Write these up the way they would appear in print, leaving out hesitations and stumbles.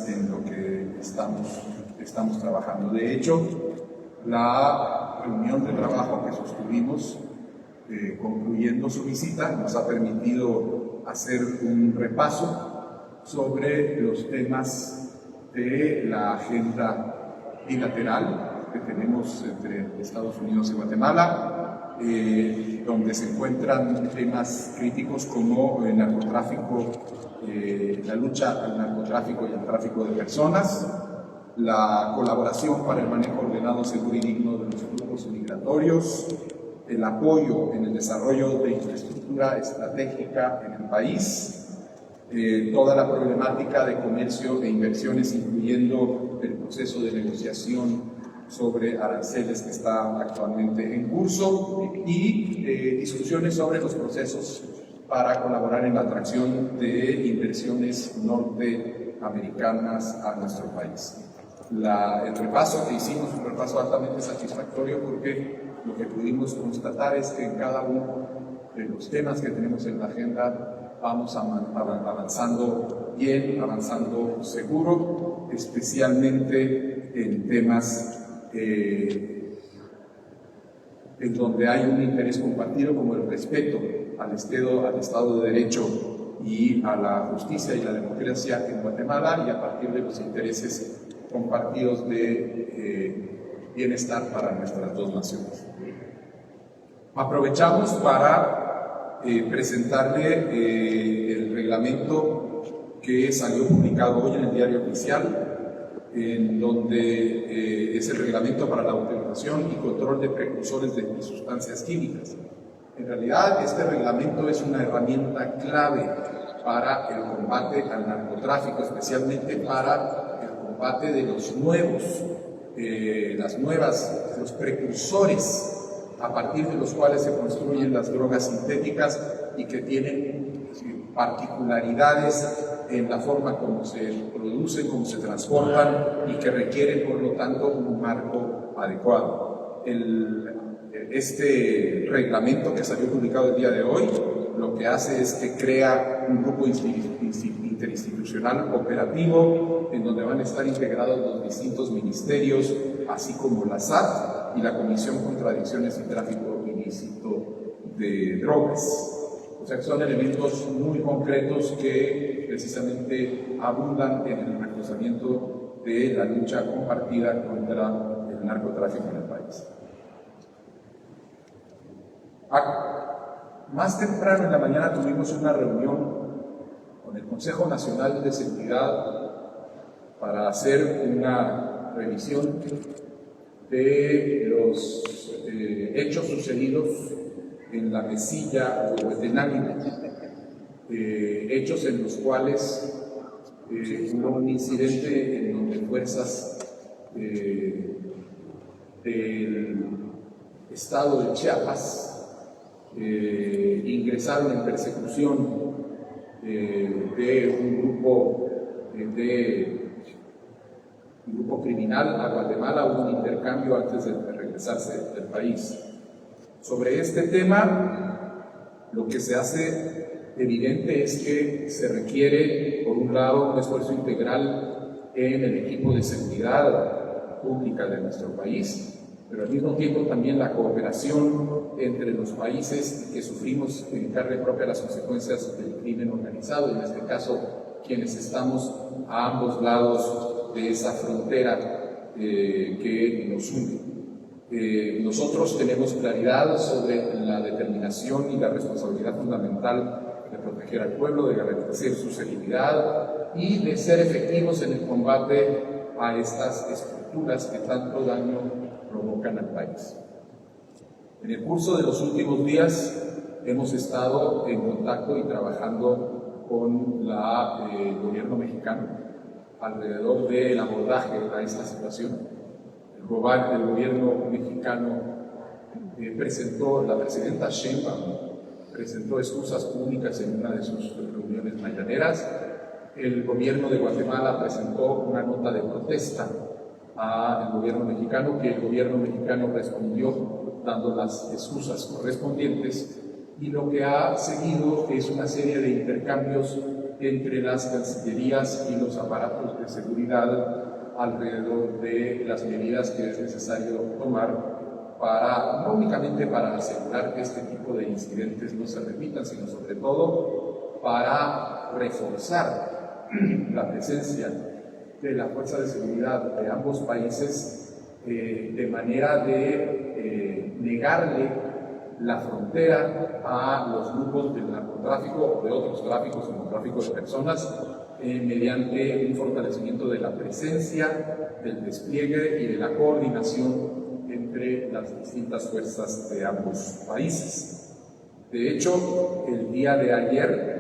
en lo que estamos trabajando. De hecho, la reunión de trabajo que sostuvimos, concluyendo su visita, nos ha permitido hacer un repaso sobre los temas de la agenda bilateral que tenemos entre Estados Unidos y Guatemala, donde se encuentran temas críticos como el narcotráfico, la lucha al narcotráfico y al tráfico de personas, la colaboración para el manejo ordenado, seguro y digno de los flujos migratorios, el apoyo en el desarrollo de infraestructura estratégica en el país, toda la problemática de comercio e inversiones, incluyendo el proceso de negociación sobre aranceles que está actualmente en curso y discusiones sobre los procesos para colaborar en la atracción de inversiones norteamericanas a nuestro país. El repaso que hicimos, un repaso altamente satisfactorio, porque lo que pudimos constatar es que en cada uno de los temas que tenemos en la agenda vamos avanzando bien, avanzando seguro, especialmente en temas en donde hay un interés compartido, como el respeto al Estado de Derecho y a la justicia y la democracia en Guatemala, y a partir de los intereses compartidos de bienestar para nuestras dos naciones. Aprovechamos para presentarle el reglamento que salió publicado hoy en el Diario Oficial, en donde es el reglamento para la autorización y control de precursores de sustancias químicas. En realidad, este reglamento es una herramienta clave para el combate al narcotráfico, especialmente para el combate de los los precursores a partir de los cuales se construyen las drogas sintéticas y que tienen particularidades en la forma como se producen, cómo se transportan y que requieren, por lo tanto, un marco adecuado. Este reglamento que salió publicado el día de hoy lo que hace es que crea un grupo interinstitucional operativo en donde van a estar integrados los distintos ministerios, así como la SAT y la Comisión contra Adicciones y Tráfico Ilícito de Drogas. O sea, que son elementos muy concretos que precisamente abundan en el reforzamiento de la lucha compartida contra el narcotráfico en el país. Más temprano en la mañana tuvimos una reunión con el Consejo Nacional de Seguridad para hacer una revisión de los hechos sucedidos en la Mesilla o Huetenango, hechos en los cuales hubo un incidente en donde fuerzas del estado de Chiapas ingresaron en persecución de un grupo criminal a Guatemala. Hubo un intercambio antes de regresarse del país. Sobre este tema, lo que se hace evidente es que se requiere, por un lado, un esfuerzo integral en el equipo de seguridad pública de nuestro país, pero al mismo tiempo también la cooperación entre los países que sufrimos en carne propia las consecuencias del crimen organizado, y en este caso quienes estamos a ambos lados de esa frontera que nos une. Nosotros tenemos claridad sobre la determinación y la responsabilidad fundamental de proteger al pueblo, de garantizar su seguridad y de ser efectivos en el combate a estas estructuras que tanto daño provocan al país. En el curso de los últimos días hemos estado en contacto y trabajando con el gobierno mexicano alrededor del abordaje a esta situación. El gobierno mexicano la presidenta Sheinbaum presentó excusas públicas en una de sus reuniones mañaneras. El gobierno de Guatemala presentó una nota de protesta al gobierno mexicano, que el gobierno mexicano respondió dando las excusas correspondientes, y lo que ha seguido es una serie de intercambios entre las cancillerías y los aparatos de seguridad alrededor de las medidas que es necesario tomar para, no únicamente para asegurar que este tipo de incidentes no se repitan, sino sobre todo para reforzar la presencia de la fuerza de seguridad de ambos países de manera de negarle la frontera a los grupos del narcotráfico o de otros tráficos como tráfico de personas mediante un fortalecimiento de la presencia, del despliegue y de la coordinación entre las distintas fuerzas de ambos países. De hecho, el día de ayer,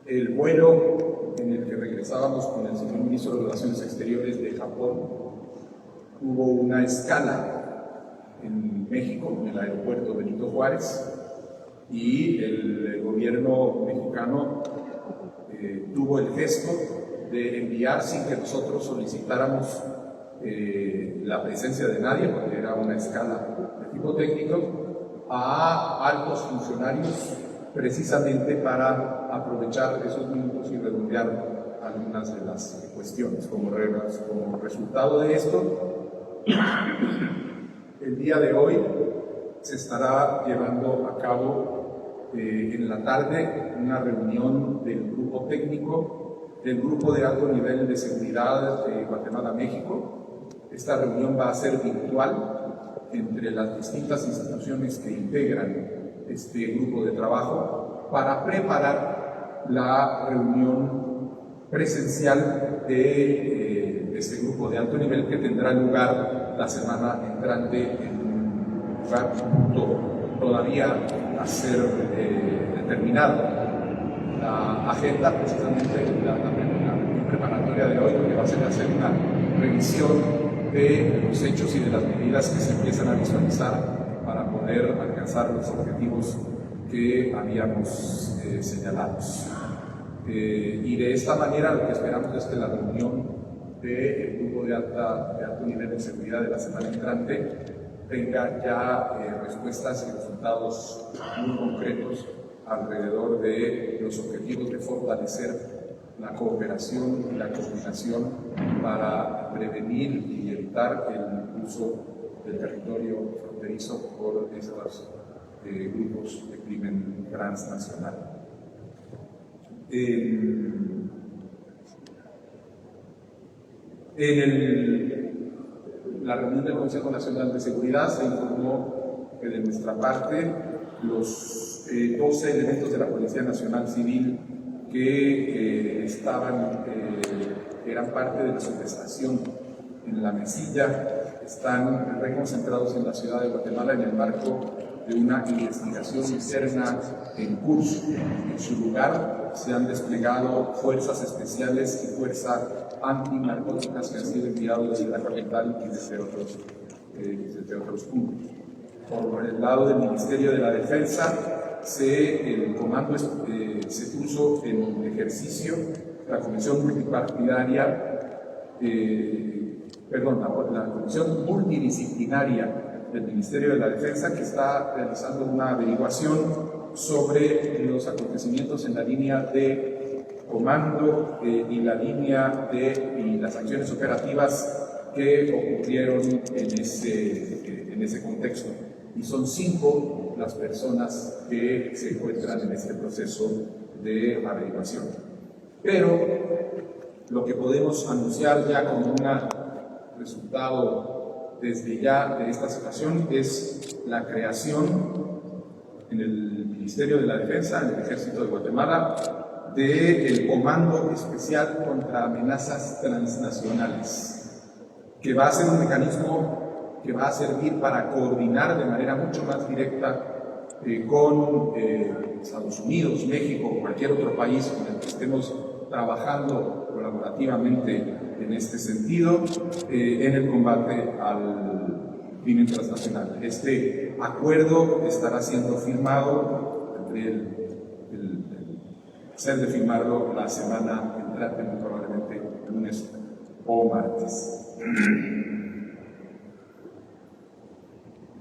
el vuelo en el que regresábamos con el señor ministro de Relaciones Exteriores de Japón tuvo una escala en México, en el aeropuerto Benito Juárez, y el gobierno mexicano tuvo el gesto de enviar, sin que nosotros solicitáramos la presencia de nadie, porque era una escala de tipo técnico, a altos funcionarios precisamente para aprovechar esos minutos y redondear algunas de las cuestiones. Como resultado de esto, el día de hoy se estará llevando a cabo en la tarde una reunión del grupo técnico, del grupo de alto nivel de seguridad de Guatemala-México. Esta reunión va a ser virtual entre las distintas instituciones que integran este grupo de trabajo para preparar la reunión presencial de este grupo de alto nivel que tendrá lugar la semana entrante en un lugar todavía a ser determinado. La agenda, precisamente la reunión preparatoria de hoy, lo que va a hacer una revisión de los hechos y de las medidas que se empiezan a visualizar para poder alcanzar los objetivos que habíamos señalado. Y de esta manera lo que esperamos es que la reunión del grupo de alto nivel de seguridad de la semana entrante tenga ya respuestas y resultados muy concretos alrededor de los objetivos de fortalecer la cooperación y la coordinación para prevenir y evitar el uso del territorio fronterizo por estos grupos de crimen transnacional. La reunión del Consejo Nacional de Seguridad se informó que de nuestra parte los 12 elementos de la Policía Nacional Civil que eran parte de la subestación en La Mesilla están reconcentrados en la ciudad de Guatemala en el marco de una investigación interna en curso. En su lugar se han desplegado fuerzas especiales y fuerzas antinarcóticas que han sido enviados desde la capital y desde otros puntos. Por el lado del Ministerio de la Defensa, el comando se puso en ejercicio la comisión la comisión multidisciplinaria del Ministerio de la Defensa, que está realizando una averiguación sobre los acontecimientos en la línea de comando y la línea y las acciones operativas que ocurrieron en ese contexto. Y son 5 las personas que se encuentran en este proceso de averiguación. Pero lo que podemos anunciar ya como un resultado desde ya de esta situación es la creación en el Ministerio de la Defensa, en el Ejército de Guatemala, del Comando Especial contra Amenazas Transnacionales, que va a ser un mecanismo que va a servir para coordinar de manera mucho más directa con Estados Unidos, México o cualquier otro país con el que estemos trabajando colaborativamente en este sentido en el combate al crimen transnacional. Este acuerdo estará siendo firmado, ser de firmarlo la semana entrante, muy probablemente lunes o martes.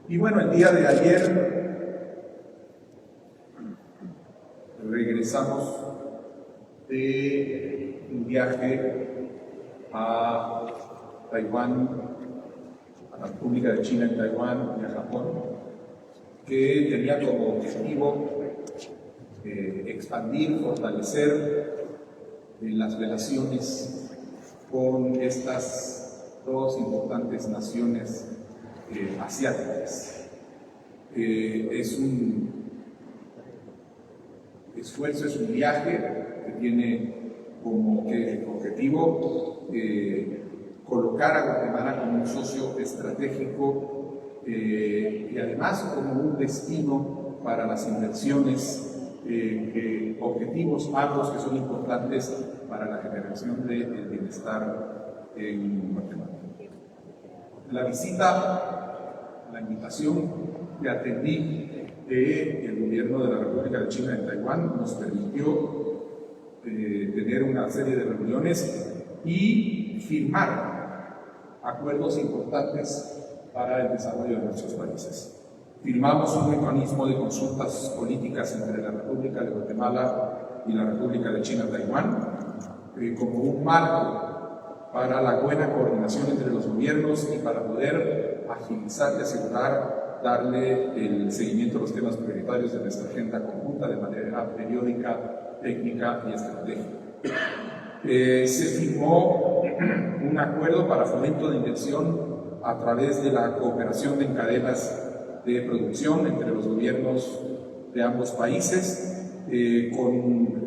Y bueno, el día de ayer regresamos de un viaje a Taiwán, a la República de China en Taiwán y a Japón, que tenía como objetivo expandir, fortalecer las relaciones con estas dos importantes naciones asiáticas. Es un esfuerzo, es un viaje que tiene como objetivo colocar a Guatemala como un socio estratégico y además como un destino para las inversiones, objetivos ambos que son importantes para la generación de bienestar en Guatemala. La visita, la invitación que atendí del gobierno de la República de China en Taiwán nos permitió tener una serie de reuniones y firmar acuerdos importantes para el desarrollo de nuestros países. Firmamos un mecanismo de consultas políticas entre la República de Guatemala y la República de China-Taiwán como un marco para la buena coordinación entre los gobiernos y para poder agilizar y asegurar darle el seguimiento a los temas prioritarios de nuestra agenda conjunta de manera periódica, técnica y estratégica. Se firmó un acuerdo para fomento de inversión a través de la cooperación en cadenas de producción entre los gobiernos de ambos países, con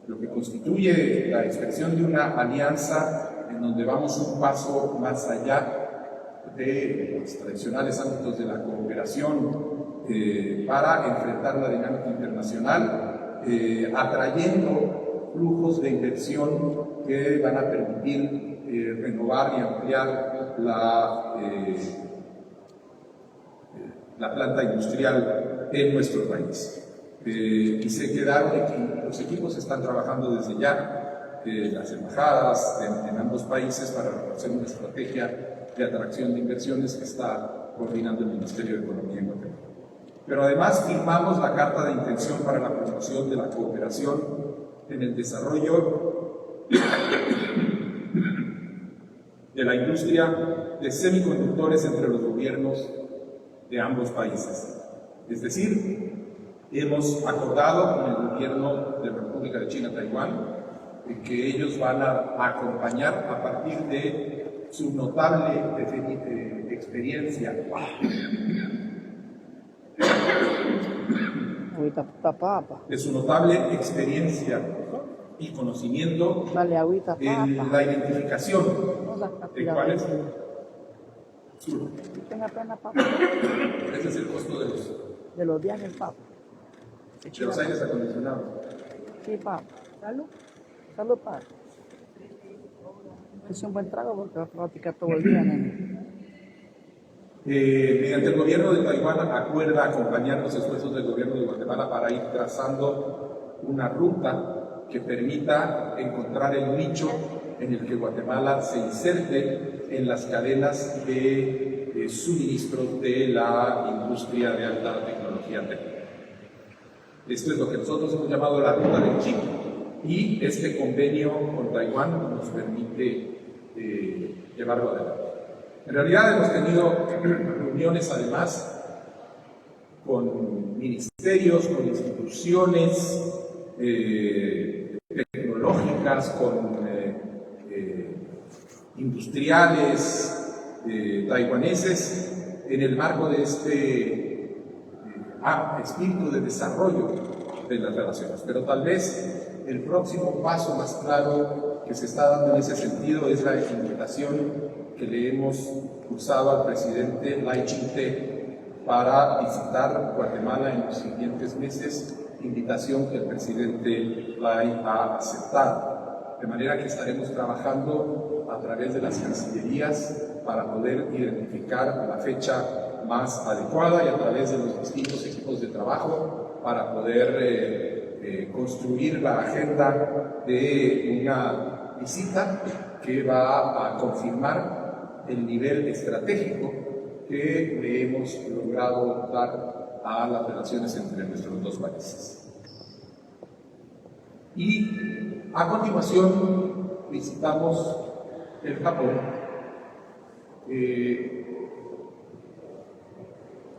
lo que constituye la expresión de una alianza en donde vamos un paso más allá de los tradicionales ámbitos de la cooperación para enfrentar la dinámica internacional, atrayendo flujos de inversión que van a permitir renovar y ampliar la planta industrial en nuestro país. Y se quedaron los equipos están trabajando desde ya, las embajadas en ambos países para hacer una estrategia de atracción de inversiones que está coordinando el Ministerio de Economía en Guatemala. Pero además firmamos la Carta de Intención para la promoción de la cooperación en el desarrollo de la industria de semiconductores entre los gobiernos de ambos países. Es decir, hemos acordado con el gobierno de la República de China-Taiwán que ellos van a acompañar a partir de su notable experiencia y conocimiento en la identificación de cuáles. Tenga pena, papá. Ese es el costo de los viajes, papá. De los aires acondicionados. Sí, papá. Salud. Salud, papá. Es un buen trago porque va a platicar todo el día, nene. Mediante el gobierno de Taiwán acuerda acompañar los esfuerzos del gobierno de Guatemala para ir trazando una ruta que permita encontrar el nicho en el que Guatemala se inserte en las cadenas de suministro de la industria de alta tecnología técnica. Esto es lo que nosotros hemos llamado la ruta del chip, y este convenio con Taiwán nos permite llevarlo adelante. En realidad hemos tenido reuniones además con ministerios, con instituciones tecnológicas, con industriales taiwaneses en el marco de este espíritu de desarrollo de las relaciones. Pero tal vez el próximo paso más claro que se está dando en ese sentido es la invitación que le hemos cursado al presidente Lai Ching-te para visitar Guatemala en los siguientes meses, invitación que el presidente Lai ha aceptado. De manera que estaremos trabajando a través de las cancillerías para poder identificar la fecha más adecuada y a través de los distintos equipos de trabajo para poder construir la agenda de una visita que va a confirmar el nivel estratégico que le hemos logrado dar a las relaciones entre nuestros dos países. Y a continuación visitamos el Japón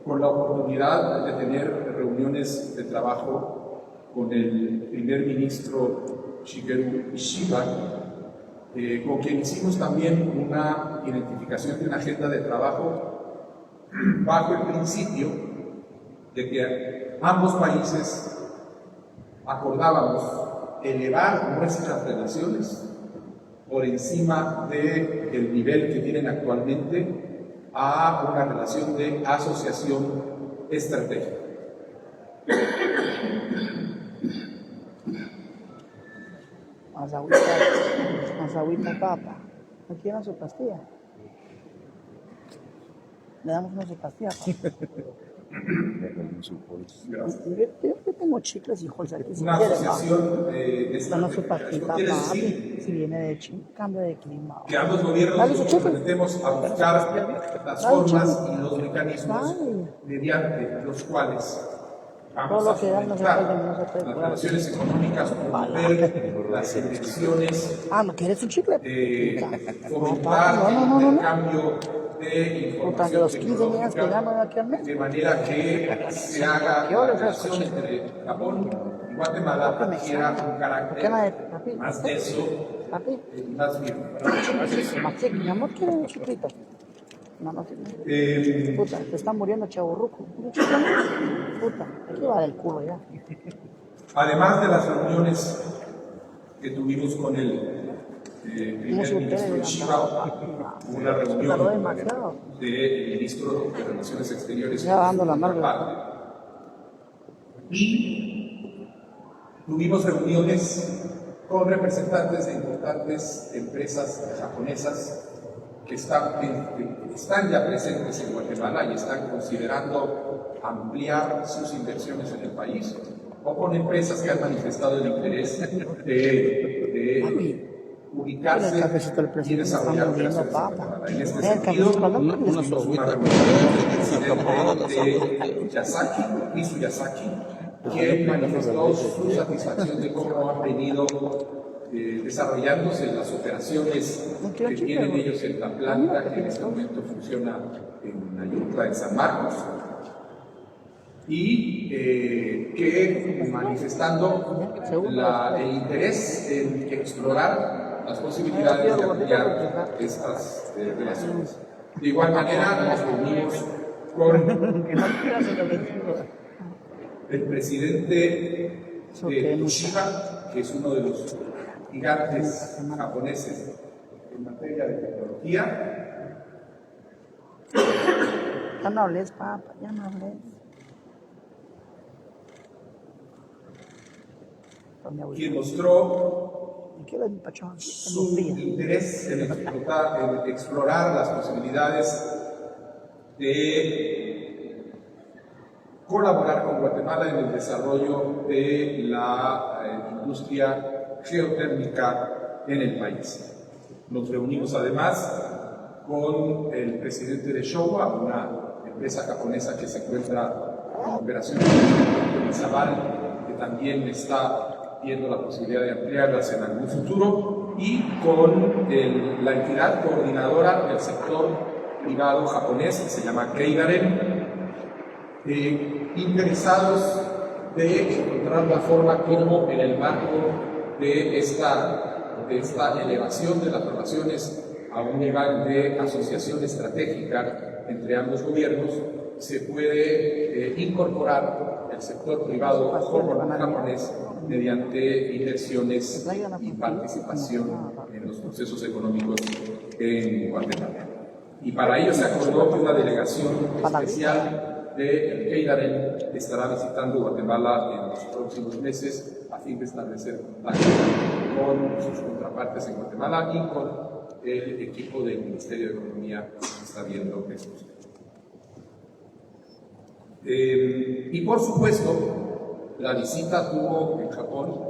con la oportunidad de tener reuniones de trabajo con el primer ministro Shigeru Ishiba, con quien hicimos también una identificación de una agenda de trabajo bajo el principio de que ambos países acordábamos elevar nuestras relaciones por encima del nivel que tienen actualmente a una relación de asociación estratégica. Más agüita, papa. ¿No quieren su pastilla? Le damos una su pastilla. Yo tengo chicles y holzas. Una asociación Danos su pastita, quiere papi. decir Si viene de cambio de clima. que ambos gobiernos Dale su nos chicle. comprometemos a buscar las formas y los mecanismos Dale. mediante los cuales Todo vamos lo a que dan no se fomentar puede, no se puede las curar. relaciones económicas, promover las elecciones, ¿No quieres un chicle? fomentar el intercambio de Puta, de información los 15 días que llaman aquí al mes. de manera que se haga Yo la les relación escuché. entre Japón y Guatemala adquiera un ¿Por qué no carácter hay, papi? más denso Papi, y más firme. más chicle, mi amor, quiere un chiquito. No, no, puta, te está muriendo chaburruco. ¿Un chicle? Puta, aquí va del culo ya. Además de las reuniones que tuvimos con el primer ministro Ishiba, una Tardó reunión demasiado. del ministro de Relaciones Exteriores Ya dando la por otra mano. parte. Y tuvimos reuniones con representantes de importantes empresas japonesas que están ya presentes en Guatemala y están considerando ampliar sus inversiones en el país, o con empresas que han manifestado el interés de ubicarse El cafecito del y presidente está desarrollar muriendo, operaciones en papa. Guatemala. En este El sentido, cafecito una reunión con el presidente de Yasaki, Misu Yasaki, quien manifestó su satisfacción de cómo han venido desarrollándose las operaciones que tienen ellos en la planta, que en este momento funciona en Ayutla, en San Marcos, y que manifestando el interés en explorar las posibilidades de ampliar estas relaciones. De igual manera, nos reunimos con el presidente de Toshiba, que es uno de los gigantes japoneses en materia de tecnología. Ya no hables, papá, ya no hables. Quien mostró su interés en explorar las posibilidades de colaborar con Guatemala en el desarrollo de la industria geotérmica en el país. Nos reunimos además con el presidente de Showa, una empresa japonesa que se encuentra en operaciones en Izabal, que también está viendo la posibilidad de ampliarlas en algún futuro, y con la entidad coordinadora del sector privado japonés, que se llama Keidaren, interesados de encontrar la forma como en el marco de esta elevación de las relaciones a un nivel de asociación estratégica entre ambos gobiernos se puede incorporar el sector privado japonés mediante inversiones y participación en los procesos económicos en Guatemala. Y para ello se acordó que una delegación especial de Keidaren estará visitando Guatemala en los próximos meses a fin de establecer contactos con sus contrapartes en Guatemala y con el equipo del Ministerio de Economía que está viendo estos temas. Y por supuesto, la visita tuvo en Japón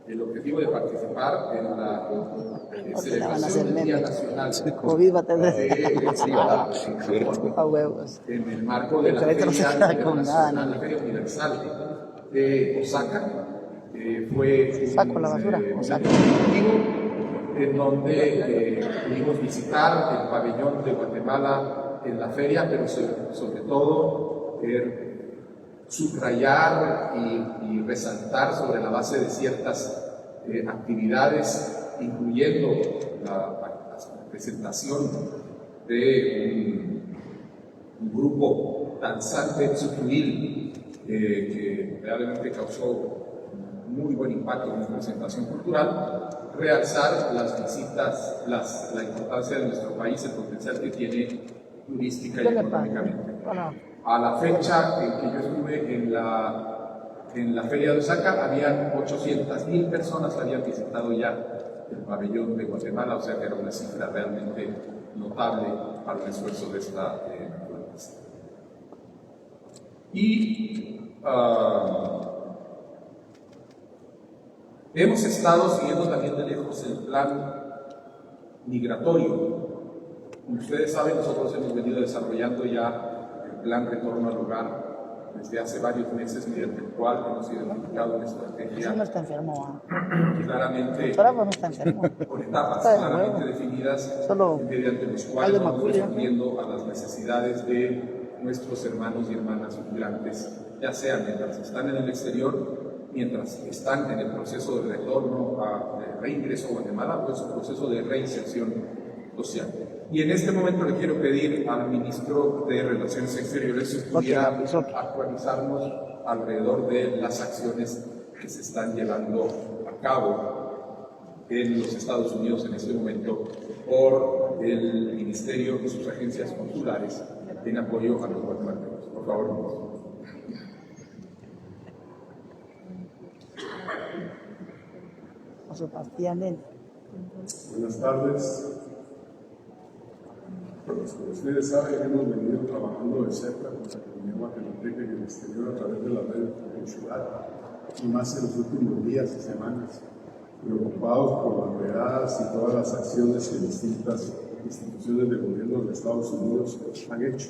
el objetivo de participar en la celebración del Día Nacional en el marco de la Feria Universal de Osaka, fue saco la basura, en donde pudimos visitar el pabellón de Guatemala en la feria, pero sobre todo subrayar y resaltar sobre la base de ciertas actividades, incluyendo la presentación de un grupo danzante tzucuil que realmente causó muy buen impacto en nuestra presentación cultural, realzar las visitas, la importancia de nuestro país, el potencial que tiene turística y económicamente. A la fecha en que yo estuve en la feria de Osaka, habían 800,000 personas que habían visitado ya el pabellón de Guatemala, o sea que era una cifra realmente notable para el esfuerzo de esta naturaleza. Y hemos estado siguiendo también de lejos el plan migratorio. Como ustedes saben, nosotros hemos venido desarrollando ya el plan Retorno al Hogar desde hace varios meses, mediante el cual hemos identificado una estrategia no está enfermo, claramente no está enfermo. con etapas claramente definidas, mediante los cuales vamos respondiendo a las necesidades de nuestros hermanos y hermanas migrantes, ya sea mientras están en el exterior, mientras están en el proceso de retorno de reingreso a Guatemala o en su proceso de reinserción social. Y en este momento le quiero pedir al ministro de Relaciones Exteriores si pudiera actualizarnos alrededor de las acciones que se están llevando a cabo en los Estados Unidos en este momento por el Ministerio y sus agencias consulares en apoyo a los guatemaltecos. Por favor, ministro. Buenas tardes. Como ustedes saben, hemos venido trabajando de cerca con la comunidad guatemalteca en el exterior a través de la red consular y más en los últimos días y semanas, preocupados por las redadas y todas las acciones que distintas instituciones del gobierno de Estados Unidos han hecho.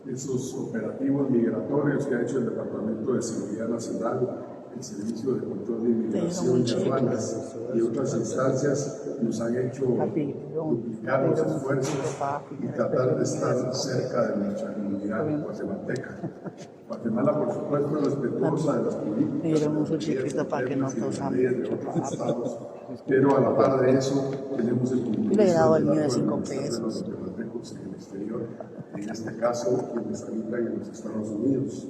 Esos operativos migratorios que ha hecho el Departamento de Seguridad Nacional, el Servicio de Control de Inmigración y Aduanas y otras instancias nos han hecho duplicar los esfuerzos y tratar de estar cerca de nuestra comunidad guatemalteca. Guatemala, por supuesto, es respetuosa de las políticas de otros estados, pero a la par de eso tenemos el compromiso de dar toda la bienestar de los guatemaltecos en el exterior, en este caso quienes habitan en los Estados Unidos.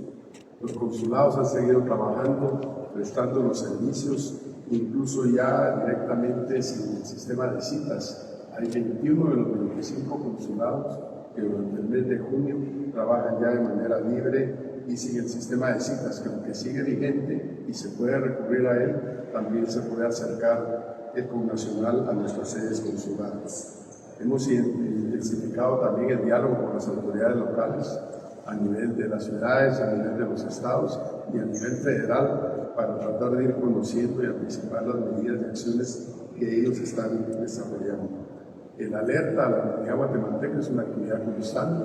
Los consulados han seguido trabajando, prestando los servicios, incluso ya directamente sin el sistema de citas. Hay 21 de los 25 consulados que durante el mes de junio trabajan ya de manera libre y sin el sistema de citas, que aunque sigue vigente y se puede recurrir a él, también se puede acercar el connacional a nuestras sedes consulares. Hemos intensificado también el diálogo con las autoridades locales, a nivel de las ciudades, a nivel de los estados y a nivel federal, para tratar de ir conociendo y anticipar las medidas y acciones que ellos están desarrollando. El alerta a la comunidad guatemalteca es una actividad constante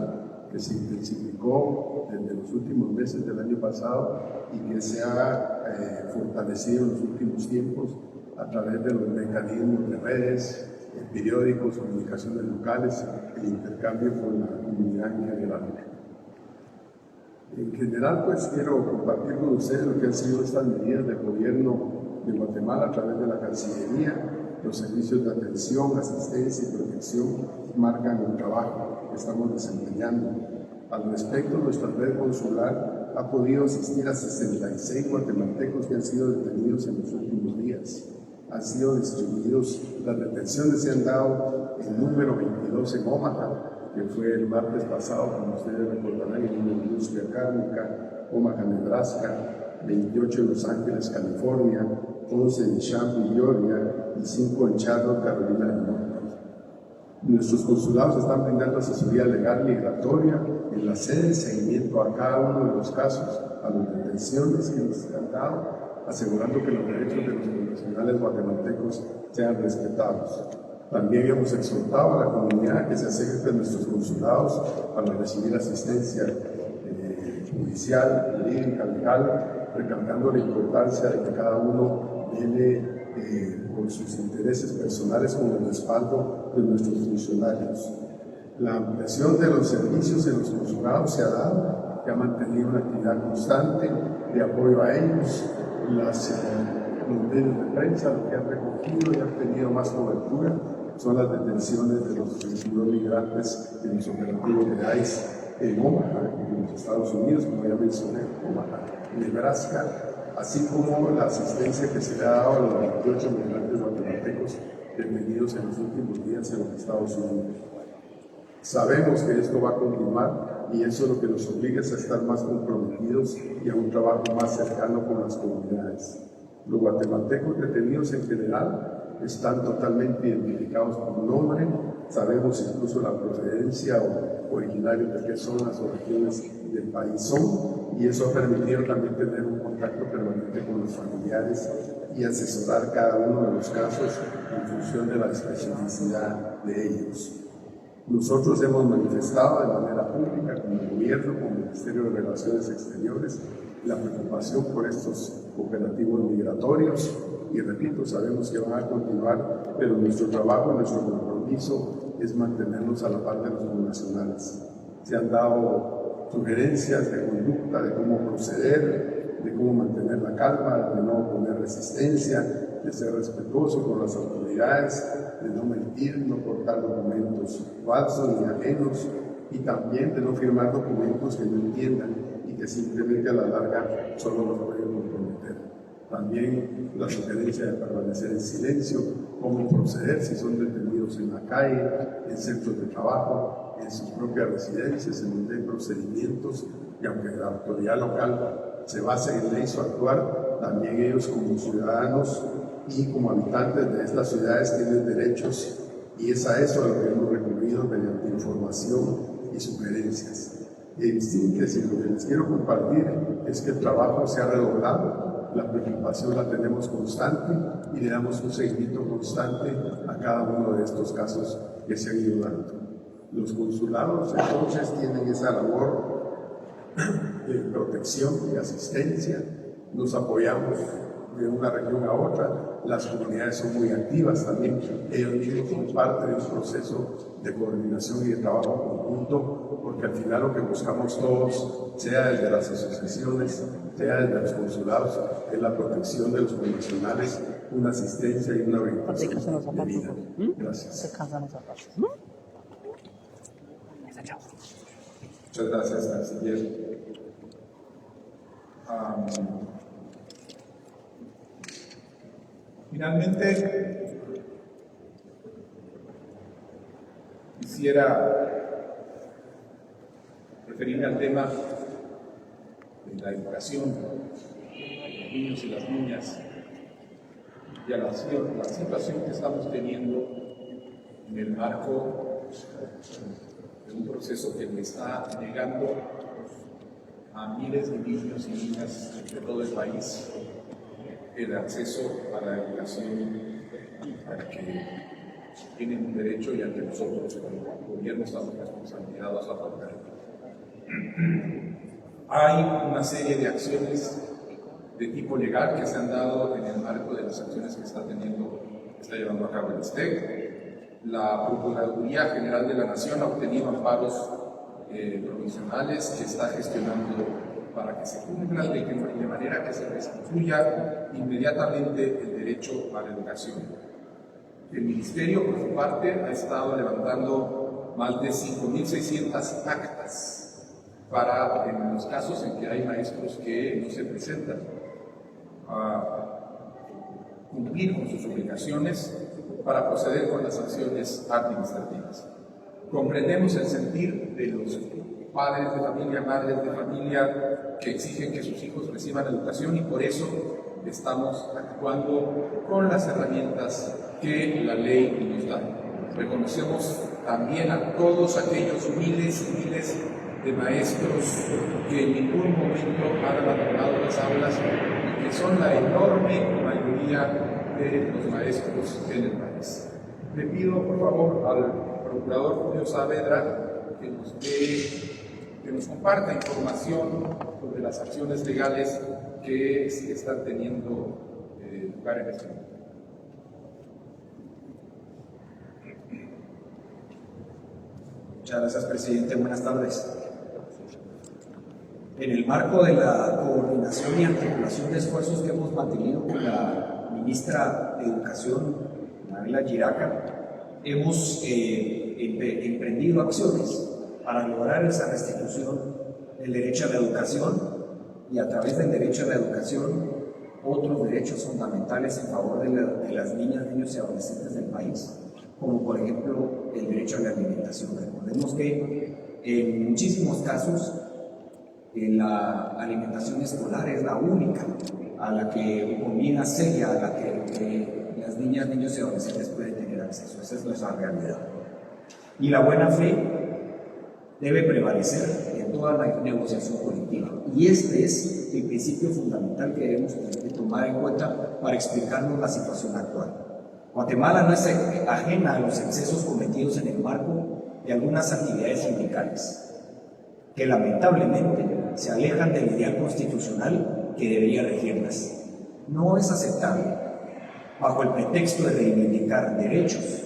que se intensificó desde los últimos meses del año pasado y que se ha fortalecido en los últimos tiempos a través de los mecanismos de redes, periódicos, comunicaciones locales, el intercambio con la comunidad en general. En general, pues quiero compartir con ustedes lo que han sido estas medidas del gobierno de Guatemala a través de la Cancillería. Los servicios de atención, asistencia y protección marcan el trabajo que estamos desempeñando. Al respecto, nuestra red consular ha podido asistir a 66 guatemaltecos que han sido detenidos en los últimos días. Han sido distribuidos, las detenciones se han dado en número 22 en Omaha, que fue el martes pasado, como ustedes recordarán, en una industria cárnica, Omaha, Nebraska, 28 en Los Ángeles, California, 11 en Shelby, Georgia y 5 en Charlotte, Carolina del Norte. Nuestros consulados están brindando asesoría legal migratoria en la sede, seguimiento a cada uno de los casos, a las detenciones que nos han dado, asegurando que los derechos de los connacionales guatemaltecos sean respetados. También hemos exhortado a la comunidad que se acerque a nuestros consulados para recibir asistencia judicial, jurídica, legal, recalcando la importancia de que cada uno viene con sus intereses personales con el respaldo de nuestros funcionarios. La ampliación de los servicios en los consulados se ha dado, que ha mantenido una actividad constante de apoyo a ellos. Los medios de prensa, lo que han recogido y han tenido más cobertura son las detenciones de los 22 migrantes en los operativos de ICE en Omaha, en los Estados Unidos, como ya mencioné, Omaha, Nebraska, así como la asistencia que se le ha dado a los 28 migrantes guatemaltecos detenidos en los últimos días en los Estados Unidos. Sabemos que esto va a continuar y eso es lo que nos obliga a estar más comprometidos y a un trabajo más cercano con las comunidades. Los guatemaltecos detenidos en general están totalmente identificados por nombre, sabemos incluso la procedencia o originarios de qué zonas o regiones del país son, y eso ha permitido también tener un contacto permanente con los familiares y asesorar cada uno de los casos en función de la especificidad de ellos. Nosotros hemos manifestado de manera pública como gobierno, como Ministerio de Relaciones Exteriores, la preocupación por estos operativos migratorios y repito, sabemos que van a continuar, pero nuestro trabajo, nuestro compromiso es mantenernos a la par de los connacionales. Se han dado sugerencias de conducta, de cómo proceder, de cómo mantener la calma, de no poner resistencia, de ser respetuoso con las autoridades, de no mentir, no portar documentos falsos ni ajenos y también de no firmar documentos que no entiendan y que simplemente a la larga solo los pueden comprometer. También la sugerencia de permanecer en silencio, cómo proceder si son detenidos en la calle, en centros de trabajo, en sus propias residencias, en donde hay procedimientos y aunque la autoridad local se base en ley su actuar, también ellos como ciudadanos y como habitantes de estas ciudades tienen derechos y es a eso a lo que hemos recurrido mediante información y sugerencias. En síntesis, lo que les quiero compartir es que el trabajo se ha redoblado, la preocupación la tenemos constante y le damos un seguimiento constante a cada uno de estos casos que se han ido dando. Los consulados entonces tienen esa labor de protección y asistencia, nos apoyamos de una región a otra, las comunidades son muy activas también, ellos mismos son parte de un proceso de coordinación y de trabajo conjunto, porque al final lo que buscamos todos, sea desde las asociaciones, sea desde los consulados, es la protección de los connacionales, una asistencia y una orientación de vida. Gracias. Se cansan los zapatos. Muchas gracias, canciller. Finalmente, quisiera referirme al tema de la educación de los niños y las niñas y a la situación que estamos teniendo en el marco de un proceso que le está negando a miles de niños y niñas de todo el país el acceso a la educación al que tienen un derecho y al que nosotros como gobierno estamos responsabilizados a aportar. Hay una serie de acciones de tipo legal que se han dado en el marco de las acciones que está llevando a cabo el STEC. La Procuraduría General de la Nación ha obtenido amparos provisionales que está gestionando para que se cumplan de manera que se restituya inmediatamente el derecho a la educación. El Ministerio, por su parte, ha estado levantando más de 5.600 actas para, en los casos en que hay maestros que no se presentan a cumplir con sus obligaciones para proceder con las acciones administrativas. Comprendemos el sentir de los padres de familia, madres de familia que exigen que sus hijos reciban educación y por eso estamos actuando con las herramientas que la ley nos da. Reconocemos también a todos aquellos miles y miles de maestros que en ningún momento han abandonado las aulas y que son la enorme mayoría de los maestros en el país. Le pido por favor al procurador Julio Saavedra que nos dé que nos comparta información sobre las acciones legales que están teniendo lugar en este momento. Muchas gracias, presidente. Buenas tardes. En el marco de la coordinación y articulación de esfuerzos que hemos mantenido con la ministra de Educación, Anabela Giraca, hemos emprendido acciones para lograr esa restitución del derecho a la educación y a través del derecho a la educación otros derechos fundamentales en favor de las niñas, niños y adolescentes del país, como por ejemplo el derecho a la alimentación. Recordemos que en muchísimos casos la alimentación escolar es la única a la que comida seria, a la que las niñas, niños y adolescentes pueden tener acceso. Esa es nuestra realidad. Y la buena fe debe prevalecer en toda la negociación colectiva. Y este es el principio fundamental que debemos tomar en cuenta para explicarnos la situación actual. Guatemala no es ajena a los excesos cometidos en el marco de algunas actividades sindicales, que lamentablemente se alejan del ideal constitucional que debería regirlas. No es aceptable, bajo el pretexto de reivindicar derechos,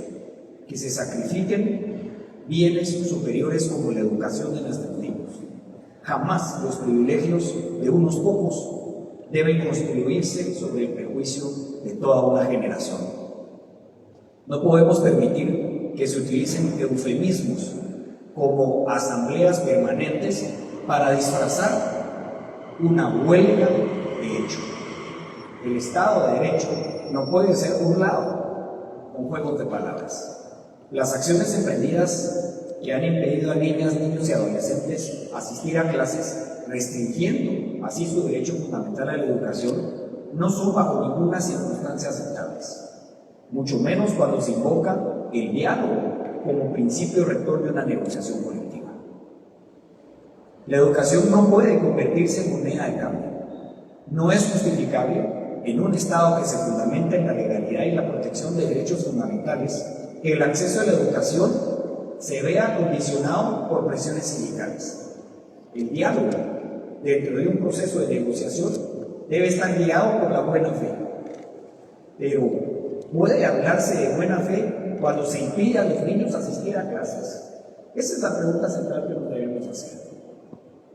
que se sacrifiquen bienes superiores como la educación de nuestros niños. Jamás los privilegios de unos pocos deben construirse sobre el prejuicio de toda una generación. No podemos permitir que se utilicen eufemismos como asambleas permanentes para disfrazar una huelga de hecho. El Estado de Derecho no puede ser burlado con juegos de palabras. Las acciones emprendidas que han impedido a niñas, niños y adolescentes asistir a clases, restringiendo así su derecho fundamental a la educación, no son bajo ninguna circunstancia aceptables, mucho menos cuando se invoca el diálogo como principio rector de una negociación colectiva. La educación no puede convertirse en moneda de cambio. No es justificable en un Estado que se fundamenta en la legalidad y la protección de derechos fundamentales que el acceso a la educación se vea condicionado por presiones sindicales. El diálogo dentro de un proceso de negociación debe estar guiado por la buena fe. Pero ¿puede hablarse de buena fe cuando se impide a los niños asistir a clases? Esa es la pregunta central que nos debemos hacer.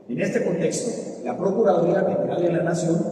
En este contexto, la Procuraduría General de la Nación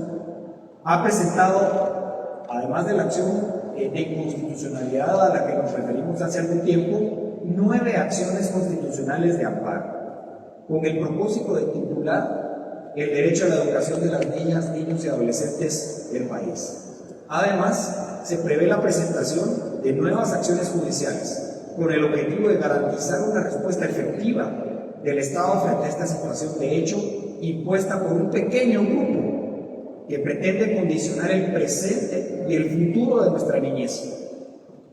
ha presentado, además de la acción de inconstitucionalidad a la que nos referimos hace algún tiempo, 9 acciones constitucionales de amparo, con el propósito de titular el derecho a la educación de las niñas, niños y adolescentes del país. Además, se prevé la presentación de nuevas acciones judiciales con el objetivo de garantizar una respuesta efectiva del Estado frente a esta situación de hecho impuesta por un pequeño grupo que pretende condicionar el presente y el futuro de nuestra niñez.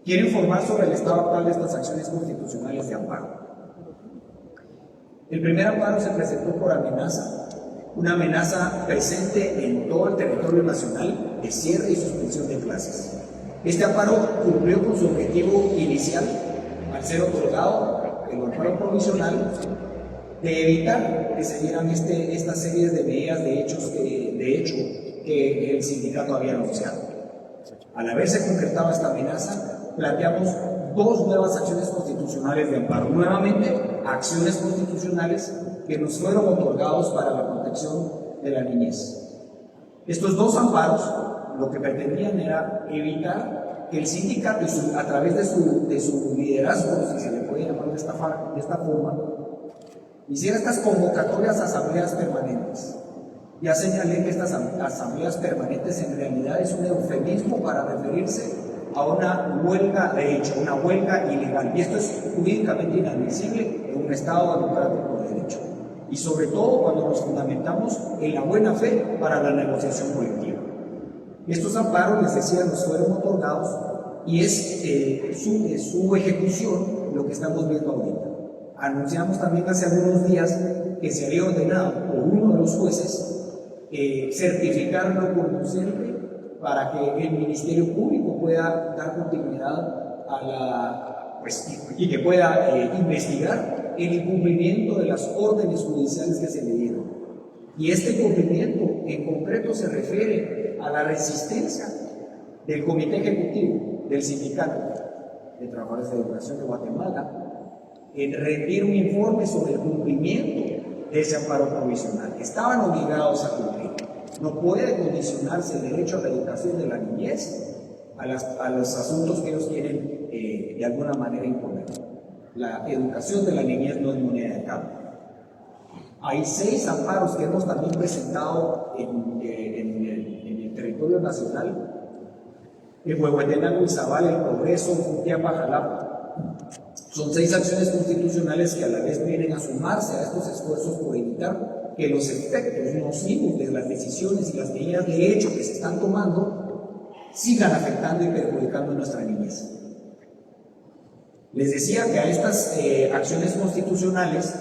Quiero informar sobre el estado actual de estas acciones constitucionales de amparo. El primer amparo se presentó por amenaza, una amenaza presente en todo el territorio nacional de cierre y suspensión de clases. Este amparo cumplió con su objetivo inicial al ser otorgado el amparo provisional de evitar que se dieran estas series de medidas de hecho que el sindicato había anunciado. Al haberse concretado esta amenaza, planteamos 2 nuevas acciones constitucionales de amparo. Nuevamente, acciones constitucionales que nos fueron otorgados para la protección de la niñez. Estos 2 amparos lo que pretendían era evitar que el sindicato, a través de su liderazgo, si se le puede llamar de esta forma, hiciera estas convocatorias a asambleas permanentes. Ya señalé que estas asambleas permanentes en realidad es un eufemismo para referirse a una huelga de hecho, una huelga ilegal. Y esto es jurídicamente inadmisible en un Estado democrático de derecho. Y sobre todo cuando nos fundamentamos en la buena fe para la negociación colectiva. Estos amparos, les decía, nos fueron otorgados y es su ejecución lo que estamos viendo ahorita. Anunciamos también hace algunos días que se había ordenado por uno de los jueces certificar lo conducente para que el Ministerio Público pueda dar continuidad a y que pueda investigar el incumplimiento de las órdenes judiciales que se le dieron. Y este incumplimiento en concreto se refiere a la resistencia del Comité Ejecutivo del Sindicato de Trabajadores de Educación de Guatemala en rendir un informe sobre el cumplimiento de ese amparo provisional. Estaban obligados a cumplir. No puede condicionarse el derecho a la educación de la niñez a los asuntos que ellos quieren de alguna manera imponer. La educación de la niñez no es moneda de cambio. Hay 6 amparos que hemos también presentado en el territorio nacional: en Huehuetenango, Izabal, El Progreso, Jutiapa, Jalapa. Son 6 acciones constitucionales que a la vez vienen a sumarse a estos esfuerzos por evitar que los efectos nocivos de las decisiones y las medidas de hecho que se están tomando sigan afectando y perjudicando a nuestra niñez. Les decía que a estas acciones constitucionales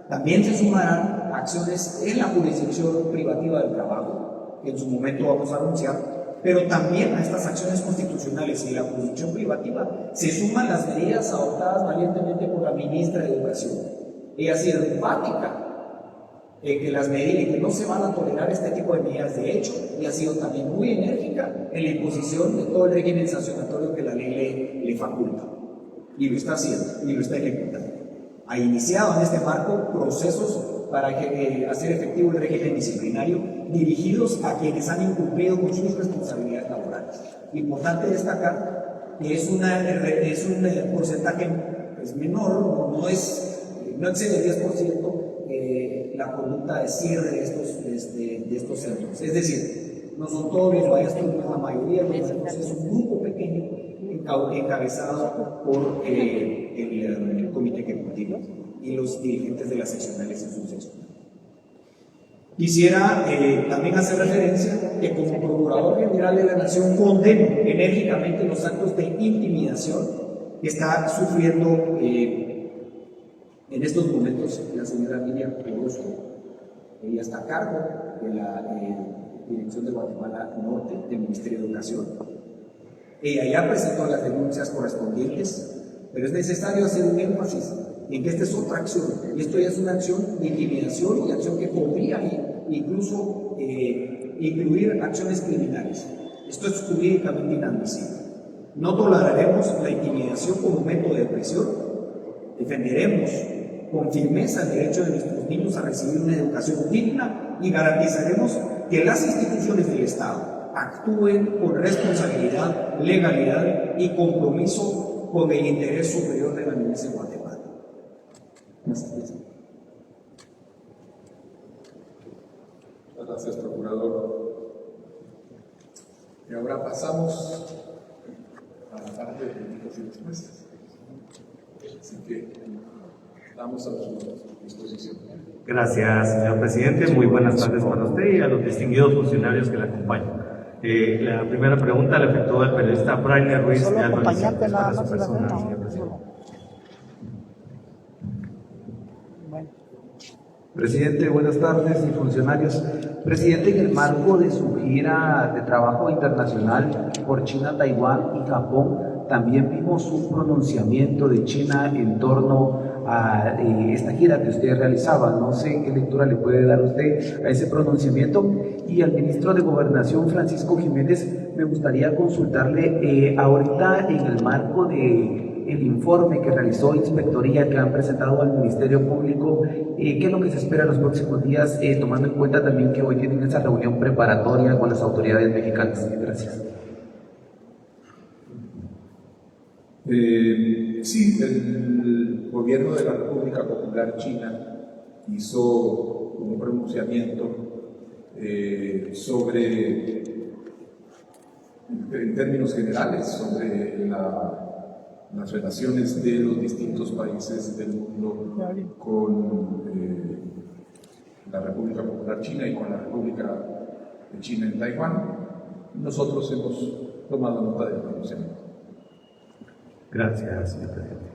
también se sumarán acciones en la jurisdicción privativa del trabajo, que en su momento vamos a anunciar, pero también a estas acciones constitucionales y la jurisdicción privativa se suman las medidas adoptadas valientemente por la ministra de Educación. Ella ha sido enfática en que las medidas, que no se van a tolerar este tipo de medidas de hecho, y ha sido también muy enérgica en la imposición de todo el régimen sancionatorio que la ley le faculta. Y lo está haciendo, y lo está ejecutando. Ha iniciado en este marco procesos para hacer efectivo el régimen disciplinario dirigidos a quienes han incumplido con sus responsabilidades laborales. Importante destacar que es un porcentaje menor, no excede el 10% la conducta de cierre de estos centros. Es decir, no son todos los maestros, no es la mayoría de los maestros, es un grupo pequeño encabezado por el Comité Ejecutivo y los dirigentes de las seccionales en su sección. Quisiera también hacer referencia que como Procurador General de la Nación condeno enérgicamente los actos de intimidación que está sufriendo en estos momentos la señora Miriam Orozco. Ella está a cargo de la Dirección de Guatemala Norte del Ministerio de Educación. Ella ya presentó las denuncias correspondientes, pero es necesario hacer un énfasis en que esta es otra acción, y esto ya es una acción de intimidación y acción que podría incluso incluir acciones criminales. Esto es jurídicamente inadmisible. No toleraremos la intimidación como método de presión, defenderemos con firmeza el derecho de nuestros niños a recibir una educación digna y garantizaremos que las instituciones del Estado actúen con responsabilidad, legalidad y compromiso con el interés superior de la niñez en Guatemala. Gracias, Procurador. Y ahora pasamos a la parte de preguntas y respuestas. Así que estamos a su disposición. Gracias, señor presidente. Muy buenas tardes para usted y a los distinguidos funcionarios que le acompañan. La primera pregunta le efectuó al periodista Brainer Ruiz de Álvarez para su persona, señor presidente. Presidente, buenas tardes y funcionarios. Presidente, en el marco de su gira de trabajo internacional por China, Taiwán y Japón, también vimos un pronunciamiento de China en torno a esta gira que usted realizaba. No sé qué lectura le puede dar usted a ese pronunciamiento. Y al ministro de Gobernación, Francisco Jiménez, me gustaría consultarle ahorita en el marco de el informe que realizó Inspectoría que han presentado al Ministerio Público, ¿qué es lo que se espera en los próximos días, tomando en cuenta también que hoy tienen esa reunión preparatoria con las autoridades mexicanas? Gracias. Sí, el gobierno de la República Popular China hizo un pronunciamiento sobre, en términos generales, sobre las relaciones de los distintos países del mundo con la República Popular China y con la República de China en Taiwán. Nosotros hemos tomado nota del pronunciamiento. Gracias, señor presidente.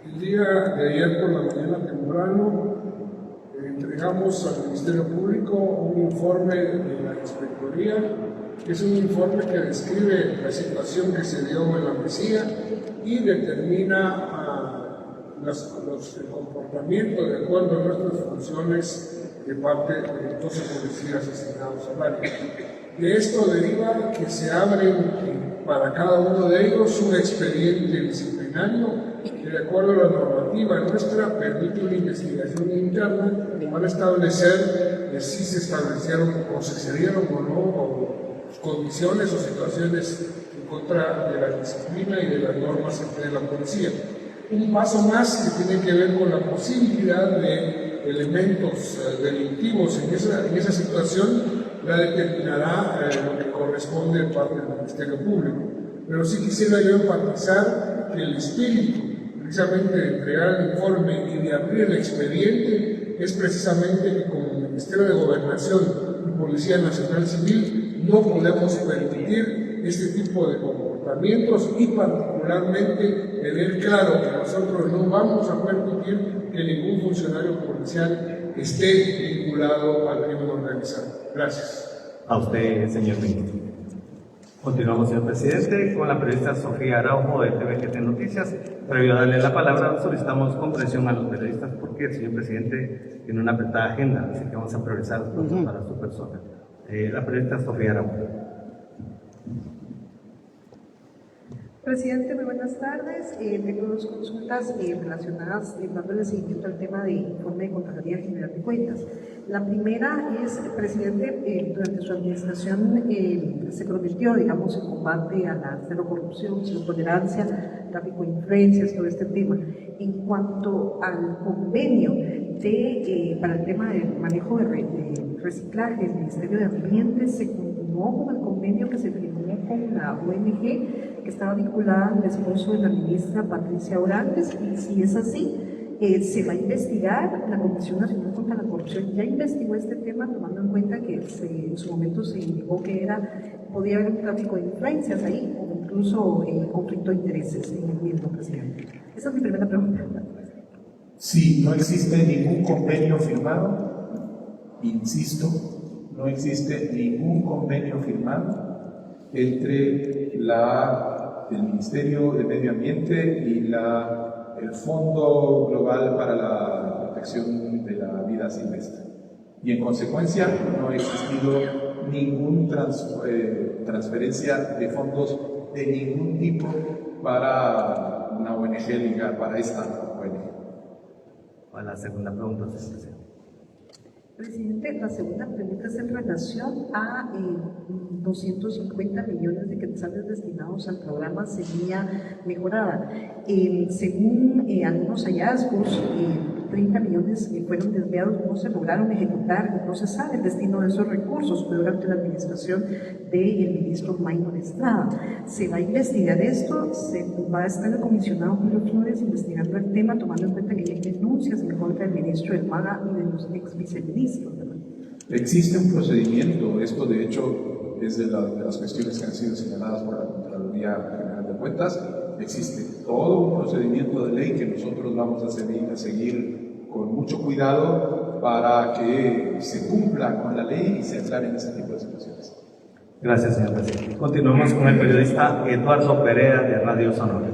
El día de ayer por la mañana temprano, entre entregamos al Ministerio Público un informe de la Inspectoría, que es un informe que describe la situación que se dio en la Mesía y determina el comportamiento de acuerdo a nuestras funciones de parte de 12 policías asignados al área. De esto deriva que se abre para cada uno de ellos un expediente disciplinario que, de acuerdo a la normativa nuestra, permite una investigación interna para establecer si se establecieron o se dieron o no condiciones o situaciones en contra de la disciplina y de las normas de la policía. Un paso más que tiene que ver con la posibilidad de elementos delictivos en esa situación la determinará lo que corresponde de parte del Ministerio Público. Pero sí quisiera yo enfatizar que el espíritu precisamente de entregar el informe y de abrir el expediente es precisamente que como Ministerio de Gobernación y Policía Nacional Civil no podemos permitir este tipo de comportamientos y particularmente tener claro que nosotros no vamos a permitir que ningún funcionario policial esté vinculado al crimen organizado. Gracias. A usted, señor ministro. Continuamos, señor presidente, con la periodista Sofía Araujo de TVGT Noticias. Previo a darle la palabra, solicitamos comprensión a los periodistas porque el señor presidente tiene una apretada agenda, así que vamos a priorizar los puntos para su persona. La periodista Sofía Araujo. Presidente, muy buenas tardes. Tengo dos consultas relacionadas, dándole seguimiento al tema de informe de Contraloría General de Cuentas. La primera es, presidente, durante su administración se prometió, digamos, el combate a la cero corrupción, cero tolerancia, tráfico de influencias, todo este tema. En cuanto al convenio para el tema del manejo de reciclaje del Ministerio de Ambiente, se continuó con el convenio que se firmó con la ONG que estaba vinculada al esposo de la ministra Patricia Orantes, y si es así, se va a investigar. La Comisión Nacional contra la Corrupción ya investigó este tema, tomando en cuenta que en su momento se indicó que podía haber un tráfico de influencias ahí, o incluso conflicto de intereses en el mismo, presidente. Esa es mi primera pregunta. Sí, no existe ningún convenio firmado, insisto, no existe ningún convenio firmado entre el Ministerio de Medio Ambiente y el Fondo Global para la Protección de la Vida Silvestre. Y en consecuencia no ha existido ninguna transferencia de fondos de ningún tipo para una ONG ligada, para esta ONG. A la segunda pregunta, señor presidente. Presidente, la segunda pregunta es en relación a 250 millones de quetzales destinados al programa Semilla Mejorada. Según algunos hallazgos, 30 millones fueron desviados, no se lograron ejecutar, no se sabe el destino de esos recursos. Fue durante la administración del ministro Maynor Estrada. Se va a investigar esto, se va a estar el comisionado Julio Flores investigando el tema, tomando en cuenta que hay denuncias en contra del ministro del MAGA y de los ex viceministros. Existe un procedimiento, esto de hecho es de las cuestiones que han sido señaladas por la Contraloría General de Cuentas. Existe todo un procedimiento de ley que nosotros vamos a seguir con mucho cuidado para que se cumpla con la ley y se aclaren ese tipo de situaciones. Gracias, señor presidente. Continuamos con el periodista Eduardo Perea de Radio Sonora.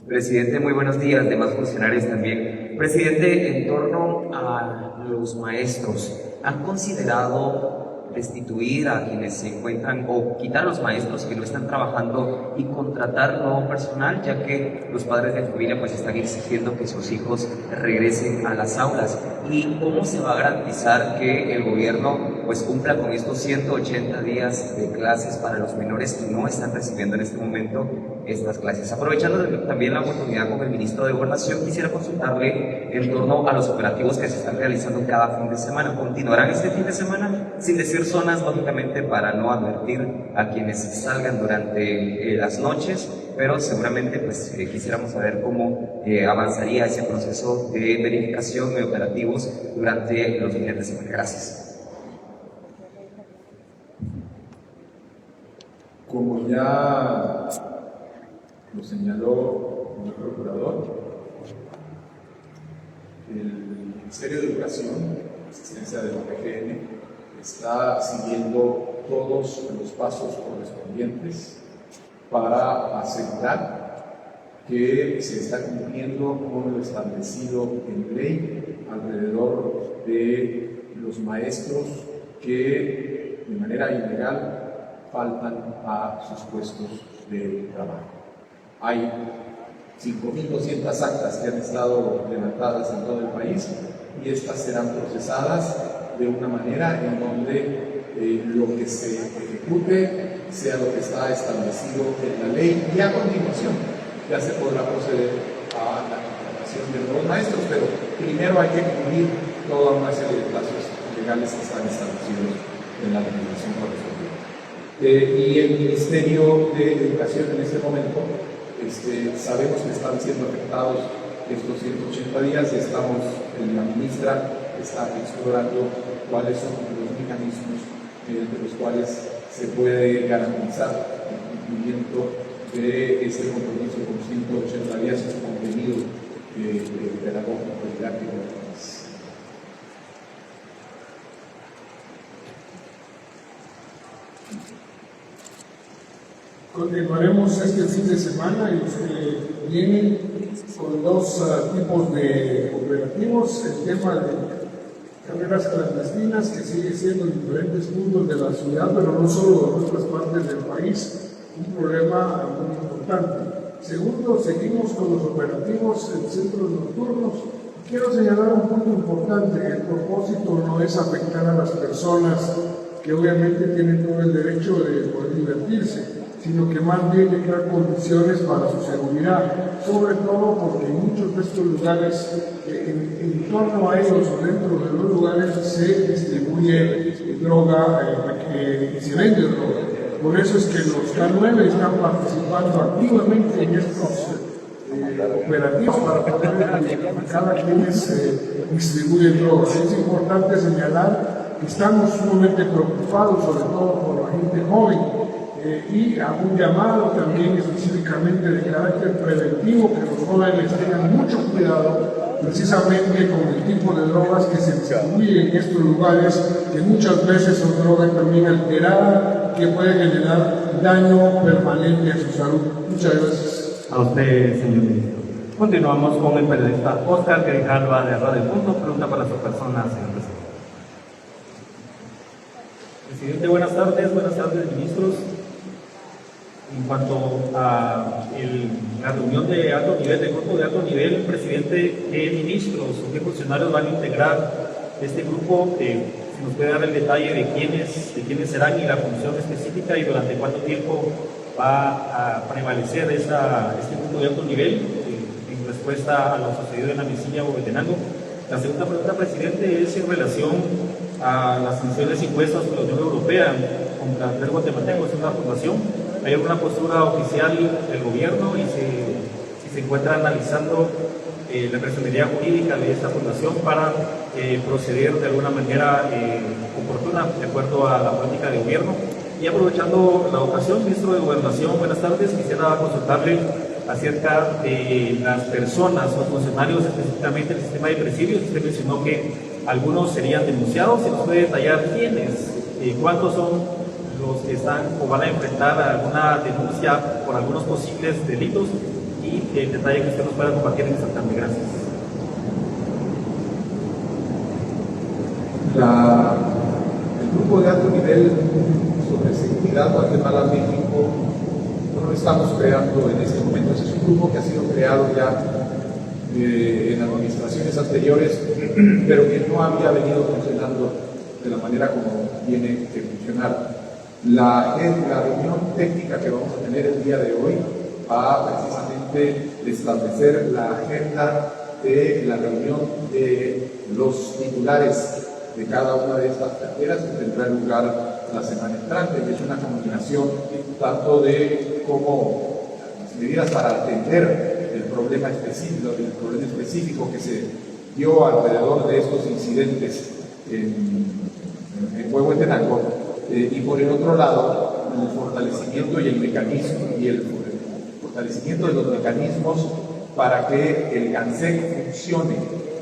Presidente, muy buenos días, demás funcionarios también. Presidente, en torno a los maestros, ¿han considerado destituir a quienes se encuentran o quitar a los maestros que no están trabajando y contratar nuevo personal, ya que los padres de familia pues están exigiendo que sus hijos regresen a las aulas? ¿Y cómo se va a garantizar que el gobierno pues cumpla con estos 180 días de clases para los menores que no están recibiendo en este momento estas clases? Aprovechando también la oportunidad con el ministro de Gobernación, quisiera consultarle en torno a los operativos que se están realizando cada fin de semana. ¿Continuarán este fin de semana? Sin decir zonas, lógicamente, para no advertir a quienes salgan durante las noches, pero seguramente pues quisiéramos saber cómo avanzaría ese proceso de verificación de operativos durante los fines de semana. Gracias. Como ya lo señaló el procurador, el Ministerio de Educación, asistencia de la PGN, está siguiendo todos los pasos correspondientes para asegurar que se está cumpliendo con lo establecido en ley alrededor de los maestros que de manera ilegal faltan a sus puestos de trabajo. Hay 5.200 actas que han estado levantadas en todo el país y estas serán procesadas de una manera en donde lo que se ejecute sea lo que está establecido en la ley, y a continuación ya se podrá proceder a la contratación de nuevos maestros, pero primero hay que cumplir toda una serie de plazos legales que están establecidos en la legislación correspondiente. Y el Ministerio de Educación en este momento, sabemos que están siendo afectados estos 180 días y la ministra está explorando cuáles son los mecanismos de los cuales se puede garantizar el cumplimiento de este compromiso con 180 días y su contenido pedagógico y didáctico del país. Continuaremos este fin de semana y los que vienen con dos tipos de operativos: el tema de carreras clandestinas, que sigue siendo en diferentes puntos de la ciudad, pero no solo en otras partes del país, un problema muy importante. Segundo, seguimos con los operativos en centros nocturnos. Quiero señalar un punto importante: el propósito no es afectar a las personas que obviamente tienen todo el derecho de poder divertirse, sino que más bien de crear condiciones para su seguridad, sobre todo porque en muchos de estos lugares, en torno a ellos o dentro de los lugares, se distribuye droga y se vende droga. Por eso es que los K9 están participando activamente en estos operativos para poder identificar a quienes distribuyen drogas. Es importante señalar que estamos sumamente preocupados, sobre todo por la gente joven, y a un llamado también específicamente de carácter preventivo, que los jóvenes tengan mucho cuidado precisamente con el tipo de drogas que se distribuyen en estos lugares, que muchas veces son drogas también alteradas, que pueden generar daño permanente a su salud. Muchas gracias. A usted, señor ministro. Continuamos con el periodista Oscar Grijalva de Radio Punto. Pregunta para su persona, señor presidente. Presidente, buenas tardes, ministros. En cuanto a la reunión de alto nivel, del grupo de alto nivel, presidente, ¿qué ministros o qué funcionarios van a integrar este grupo? Si nos puede dar el detalle de quiénes serán y la función específica, y durante cuánto tiempo va a prevalecer este grupo de alto nivel en respuesta a lo sucedido en la Mesilla o Huehuetenango. La segunda pregunta, presidente, es en relación a las sanciones impuestas por la Unión Europea contra el guatemalteco. Es una fundación. ¿Hay alguna postura oficial del gobierno y se encuentra analizando la personería jurídica de esta fundación para proceder de alguna manera oportuna de acuerdo a la política de gobierno? Y aprovechando la ocasión, ministro de Gobernación, buenas tardes. Quisiera consultarle acerca de las personas o funcionarios específicamente del sistema de presidios. Usted mencionó que algunos serían denunciados. ¿Se nos puede detallar quiénes? ¿Cuántos son los que están o van a enfrentar alguna denuncia por algunos posibles delitos? Y el detalle que usted nos pueda compartir en esta tarde. Gracias. El grupo de alto nivel sobre seguridad Guatemala-México no lo estamos creando en este momento. Ese es un grupo que ha sido creado ya en administraciones anteriores, pero que no había venido funcionando de la manera como tiene que funcionar. La reunión técnica que vamos a tener el día de hoy va precisamente a establecer la agenda de la reunión de los titulares de cada una de estas carteras, que tendrá lugar la semana entrante, y es una combinación tanto de cómo las medidas para atender el problema específico que se dio alrededor de estos incidentes en Huehuetenango, y por el otro lado el fortalecimiento y el fortalecimiento de los mecanismos para que el CANSEC funcione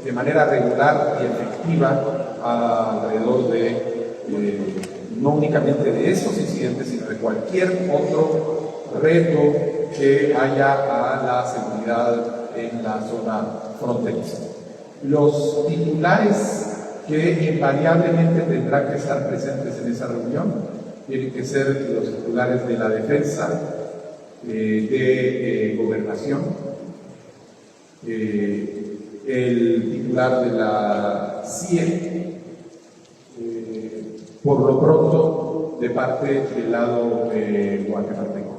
de manera regular y efectiva alrededor de no únicamente de estos incidentes, sino de cualquier otro reto que haya a la seguridad en la zona fronteriza. Los titulares que invariablemente tendrán que estar presentes en esa reunión tienen que ser los titulares de la defensa, de gobernación, el titular de la CIE, por lo pronto de parte del lado guatemalteco.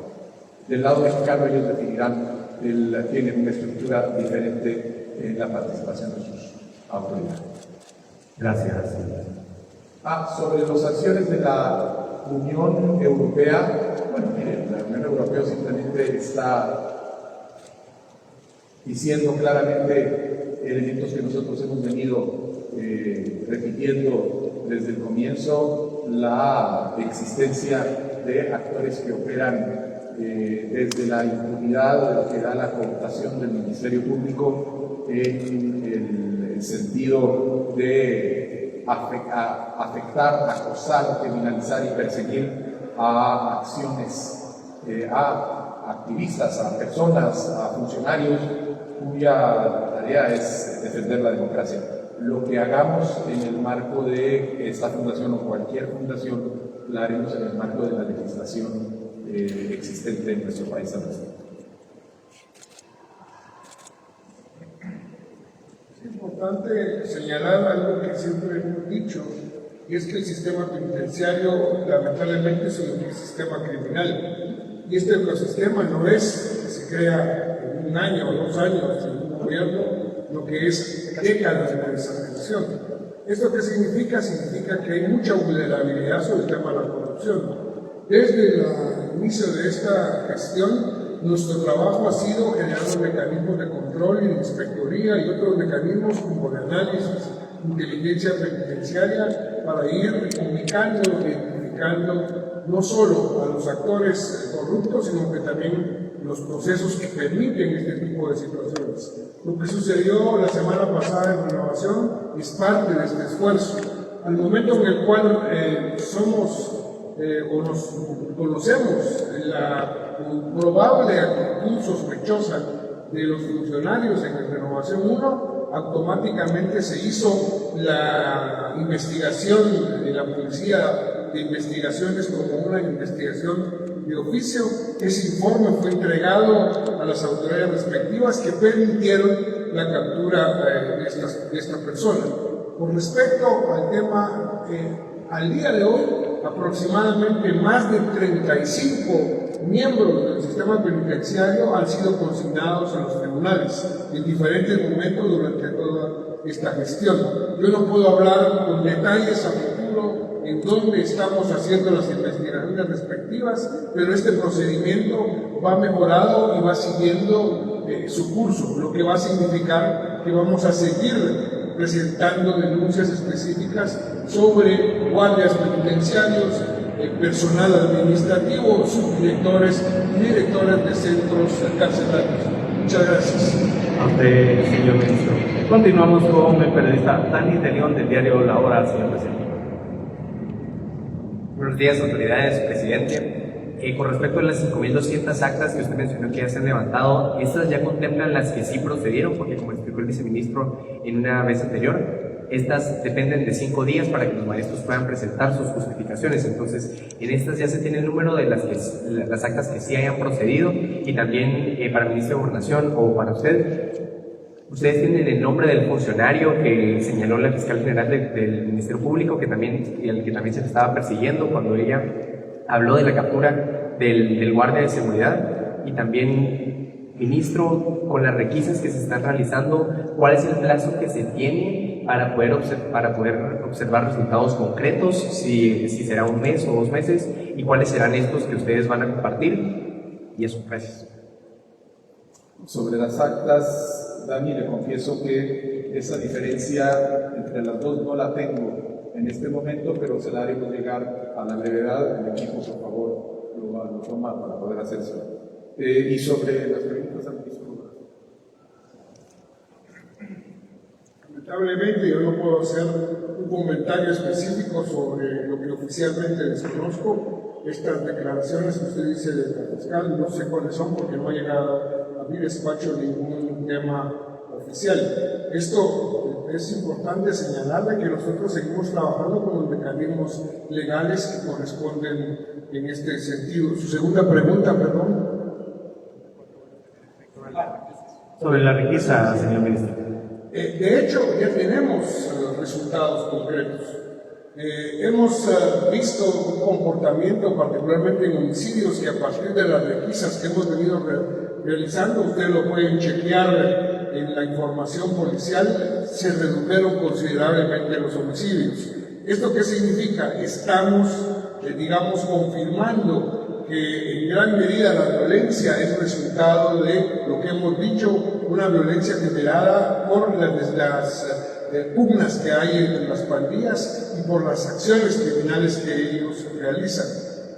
Del lado mexicano ellos definirán, tienen una estructura diferente en la participación de sus autoridades. Gracias. Sobre las acciones de la Unión Europea, bueno, miren, la Unión Europea simplemente está diciendo claramente elementos que nosotros hemos venido repitiendo desde el comienzo, la existencia de actores que operan desde la impunidad de lo que da la cooptación del Ministerio Público en el sentido de afectar, acosar, criminalizar y perseguir a acciones, a activistas, a personas, a funcionarios cuya tarea es defender la democracia. Lo que hagamos en el marco de esta fundación o cualquier fundación, la haremos en el marco de la legislación existente en nuestro país al respecto. Es importante señalar algo que siempre hemos dicho, y es que el sistema penitenciario lamentablemente es un sistema criminal, y este ecosistema no es que se crea en un año o 2 años en un gobierno, lo que es décadas de desatención. ¿Esto qué significa? Significa que hay mucha vulnerabilidad sobre el tema de la corrupción. Desde el inicio de esta gestión, nuestro trabajo ha sido generar mecanismos de control y de inspectoría y otros mecanismos como de análisis, inteligencia penitenciaria, para ir ubicando e identificando no solo a los actores corruptos, sino que también los procesos que permiten este tipo de situaciones. Lo que sucedió la semana pasada en Renovación es parte de este esfuerzo. Al momento en el cual o nos conocemos la probable actitud sospechosa de los funcionarios en el Renovación 1, automáticamente se hizo la investigación de la Policía de Investigaciones como una investigación de oficio. Ese informe fue entregado a las autoridades respectivas que permitieron la captura de esta persona. Con respecto al tema, al día de hoy, aproximadamente más de 35 miembros del sistema penitenciario han sido consignados en los tribunales en diferentes momentos durante toda esta gestión. Yo no puedo hablar con detalles a futuro en dónde estamos haciendo las investigaciones respectivas, pero este procedimiento va mejorado y va siguiendo su curso, lo que va a significar que vamos a seguir presentando denuncias específicas sobre guardias penitenciarios, personal administrativo, subdirectores y directores de centros carcelarios. Muchas gracias. A usted, señor ministro. Continuamos con el periodista Dani de León del diario La Hora, señor presidente. Buenos días, autoridades, presidente. Con respecto a las 5.200 actas que usted mencionó que ya se han levantado, ¿estas ya contemplan las que sí procedieron? Porque como explicó el viceministro en una vez anterior, estas dependen de 5 días para que los maestros puedan presentar sus justificaciones. Entonces, en estas ya se tiene el número de las actas que sí hayan procedido, y también para el ministro de Gobernación o para usted, ustedes tienen el nombre del funcionario que señaló la fiscal general del Ministerio Público, que también se le estaba persiguiendo cuando ella habló de la captura del guardia de seguridad. Y también, ministro, con las requisas que se están realizando, ¿cuál es el plazo que se tiene para poder observar resultados concretos? Si será 1 mes o 2 meses, y cuáles serán estos que ustedes van a compartir. Y eso, gracias. Sobre las actas, Dani, le confieso que esa diferencia entre las dos no la tengo en este momento, pero se la haremos llegar a la brevedad. El equipo, por favor, lo toma para poder hacerse. Y sobre las preguntas al ministro. Lamentablemente yo no puedo hacer un comentario específico sobre lo que oficialmente desconozco. Estas declaraciones que usted dice de la fiscal, no sé cuáles son porque no ha llegado a mi despacho ningún tema oficial. Esto es importante señalarle que nosotros seguimos trabajando con los mecanismos legales que corresponden en este sentido. Su segunda pregunta, perdón. Sobre la requisa, señor ministro. De hecho, ya tenemos resultados concretos. Hemos visto un comportamiento, particularmente en homicidios, que a partir de las requisas que hemos venido realizando, ustedes lo pueden chequear en la información policial, se redujeron considerablemente los homicidios. ¿Esto qué significa? Estamos, digamos, confirmando que en gran medida la violencia es resultado de lo que hemos dicho, una violencia generada por las pugnas que hay entre las pandillas y por las acciones criminales que ellos realizan.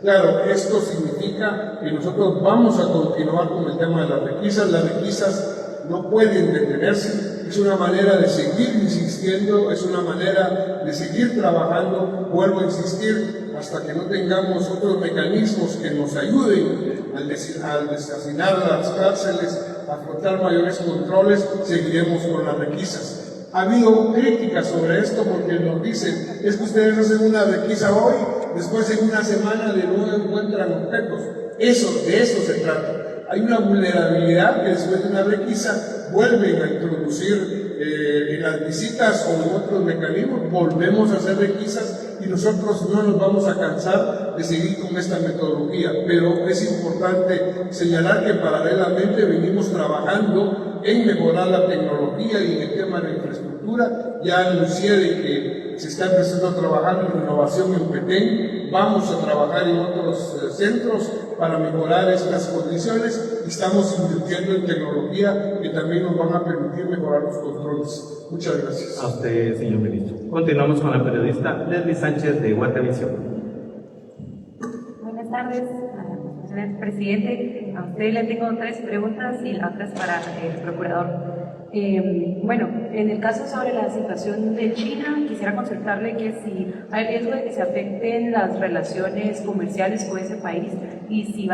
Claro, esto significa que nosotros vamos a continuar con el tema de las requisas. Las requisas no pueden detenerse, es una manera de seguir insistiendo, es una manera de seguir trabajando. Vuelvo a insistir, hasta que no tengamos otros mecanismos que nos ayuden al desasinar las cárceles, a afrontar mayores controles, seguiremos con las requisas. Ha habido críticas sobre esto porque nos dicen, es que ustedes hacen una requisa hoy, después en una semana de nuevo encuentran objetos. De eso se trata. Hay una vulnerabilidad que después de una requisa vuelven a introducir en las visitas o en otros mecanismos, volvemos a hacer requisas y nosotros no nos vamos a cansar de seguir con esta metodología. Pero es importante señalar que paralelamente venimos trabajando en mejorar la tecnología y en el tema de la infraestructura. Ya anuncié de que se está empezando a trabajar en innovación en Petén, vamos a trabajar en otros centros para mejorar estas condiciones y estamos invirtiendo en tecnología que también nos van a permitir mejorar los controles. Muchas gracias. A usted, señor ministro. Continuamos con la periodista Leslie Sánchez de Guatevisión. Buenas tardes, señor presidente. A usted le tengo 3 preguntas y la otra es para el procurador. Bueno, en el caso sobre la situación de China, quisiera consultarle que si hay riesgo de que se afecten las relaciones comerciales con ese país y si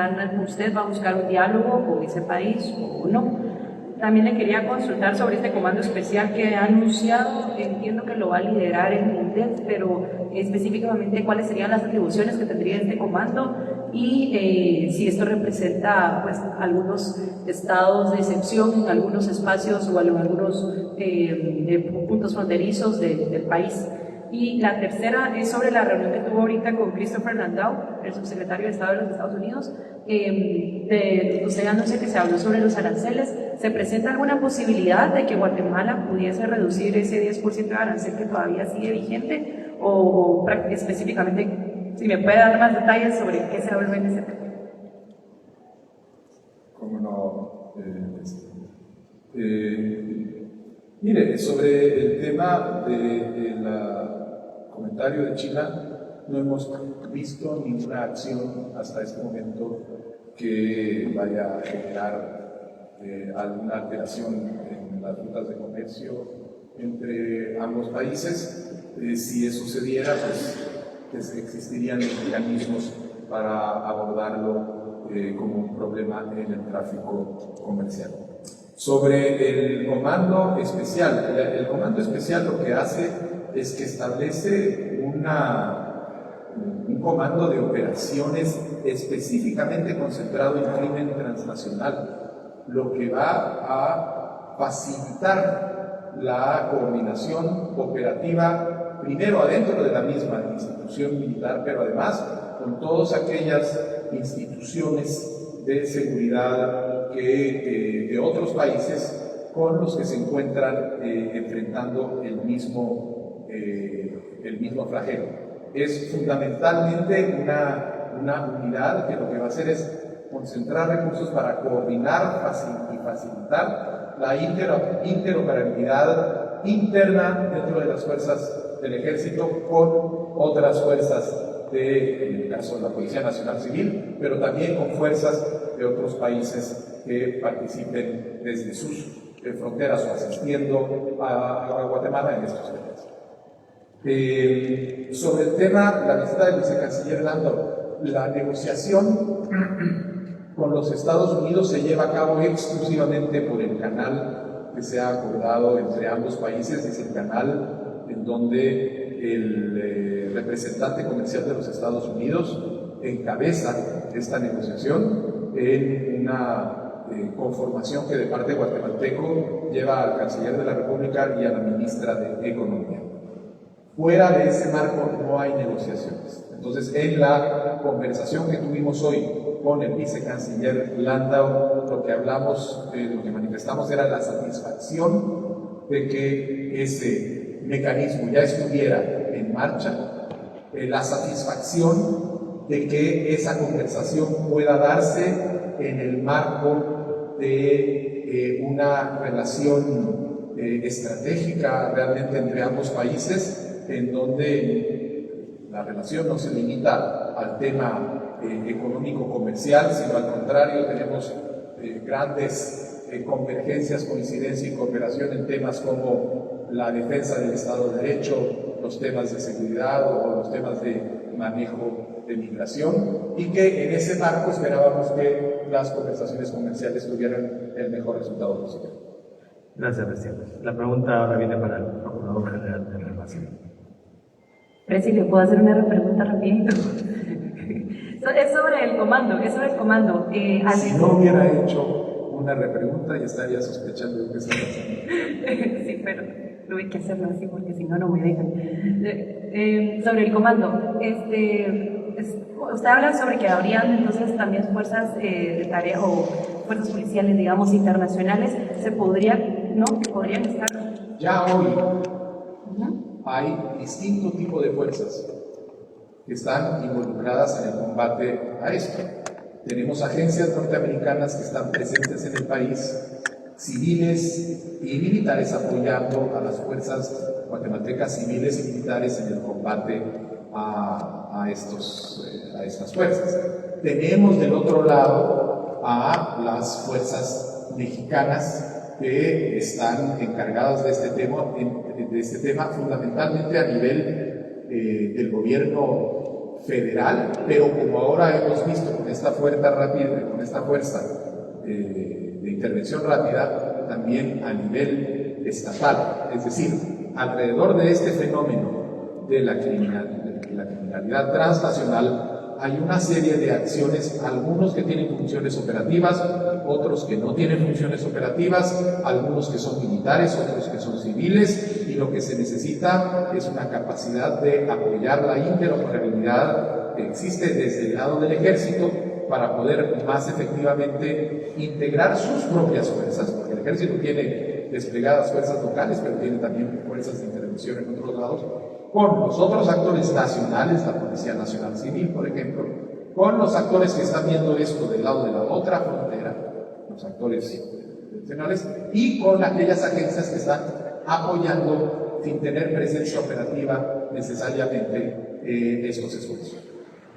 usted va a buscar un diálogo con ese país o no. También le quería consultar sobre este comando especial que ha anunciado. Entiendo que lo va a liderar el MINDEF, pero específicamente cuáles serían las atribuciones que tendría este comando y si esto representa pues algunos estados de excepción en algunos espacios o en algunos puntos fronterizos del país. Y la tercera es sobre la reunión que tuvo ahorita con Christopher Landau, el subsecretario de Estado de los Estados Unidos. Usted anuncia que se habló sobre los aranceles. ¿Se presenta alguna posibilidad de que Guatemala pudiese reducir ese 10% de arancel que todavía sigue vigente? O específicamente, si me puede dar más detalles sobre qué se habló en ese tema. ¿Cómo no? Mire, sobre el tema del comentario de China, no hemos visto ninguna acción hasta este momento que vaya a generar alguna alteración en las rutas de comercio entre ambos países. Si eso sucediera, pues existirían mecanismos para abordarlo como un problema en el tráfico comercial. Sobre el comando especial, el comando especial lo que hace es que establece un comando de operaciones específicamente concentrado en crimen transnacional, lo que va a facilitar la coordinación operativa, primero adentro de la misma institución militar, pero además con todas aquellas instituciones de seguridad de otros países con los que se encuentran enfrentando el mismo flagelo. Es fundamentalmente una unidad que lo que va a hacer es concentrar recursos para coordinar y facilitar la interoperabilidad interna dentro de las fuerzas del ejército con otras fuerzas en el caso de la Policía Nacional Civil, pero también con fuerzas de otros países que participen desde sus fronteras o asistiendo a Guatemala en estos temas. Sobre el tema, la visita del vicecanciller Landau, la negociación con los Estados Unidos se lleva a cabo exclusivamente por el canal que se ha acordado entre ambos países, es el canal en donde el representante comercial de los Estados Unidos encabeza esta negociación en una conformación que de parte guatemalteco lleva al canciller de la República y a la ministra de Economía. Fuera de ese marco no hay negociaciones. Entonces, en la conversación que tuvimos hoy con el vicecanciller Landau, lo que hablamos, lo que manifestamos era la satisfacción de que ese mecanismo ya estuviera en marcha, la satisfacción de que esa conversación pueda darse en el marco de una relación estratégica realmente entre ambos países, en donde la relación no se limita al tema económico-comercial, sino al contrario, tenemos grandes convergencias, coincidencia y cooperación en temas como la defensa del Estado de Derecho, los temas de seguridad o los temas de manejo de migración, y que en ese marco esperábamos que las conversaciones comerciales tuvieran el mejor resultado posible. Gracias, presidente. La pregunta ahora viene para el Procurador General de Relación. Presidente, ¿le puedo hacer una pregunta rapidito? Es sobre el comando, Si no hubiera hecho una repregunta, ya estaría sospechando de qué está pasando. Sí, pero tuve que hacerlo así porque si no, no me dejan. Sobre el comando, usted habla sobre que habrían entonces también fuerzas de tarea o fuerzas policiales, digamos, internacionales, podrían estar. Ya hoy hay distinto tipo de fuerzas que están involucradas en el combate a esto. Tenemos agencias norteamericanas que están presentes en el país, civiles y militares apoyando a las fuerzas guatemaltecas civiles y militares en el combate a estas fuerzas. Tenemos del otro lado a las fuerzas mexicanas que están encargadas de este tema fundamentalmente a nivel del gobierno federal, pero como ahora hemos visto con esta fuerza de intervención rápida, también a nivel estatal. Es decir, alrededor de este fenómeno de la criminalidad transnacional hay una serie de acciones, algunos que tienen funciones operativas, otros que no tienen funciones operativas, algunos que son militares, otros que son civiles, y lo que se necesita es una capacidad de apoyar la interoperabilidad que existe desde el lado del ejército para poder más efectivamente integrar sus propias fuerzas, porque el ejército tiene desplegadas fuerzas locales, pero tiene también fuerzas de intervención en otros lados, con los otros actores nacionales, la Policía Nacional Civil, por ejemplo, con los actores que están viendo esto del lado de la otra frontera, los actores nacionales, y con aquellas agencias que están apoyando sin tener presencia operativa necesariamente estos esfuerzos.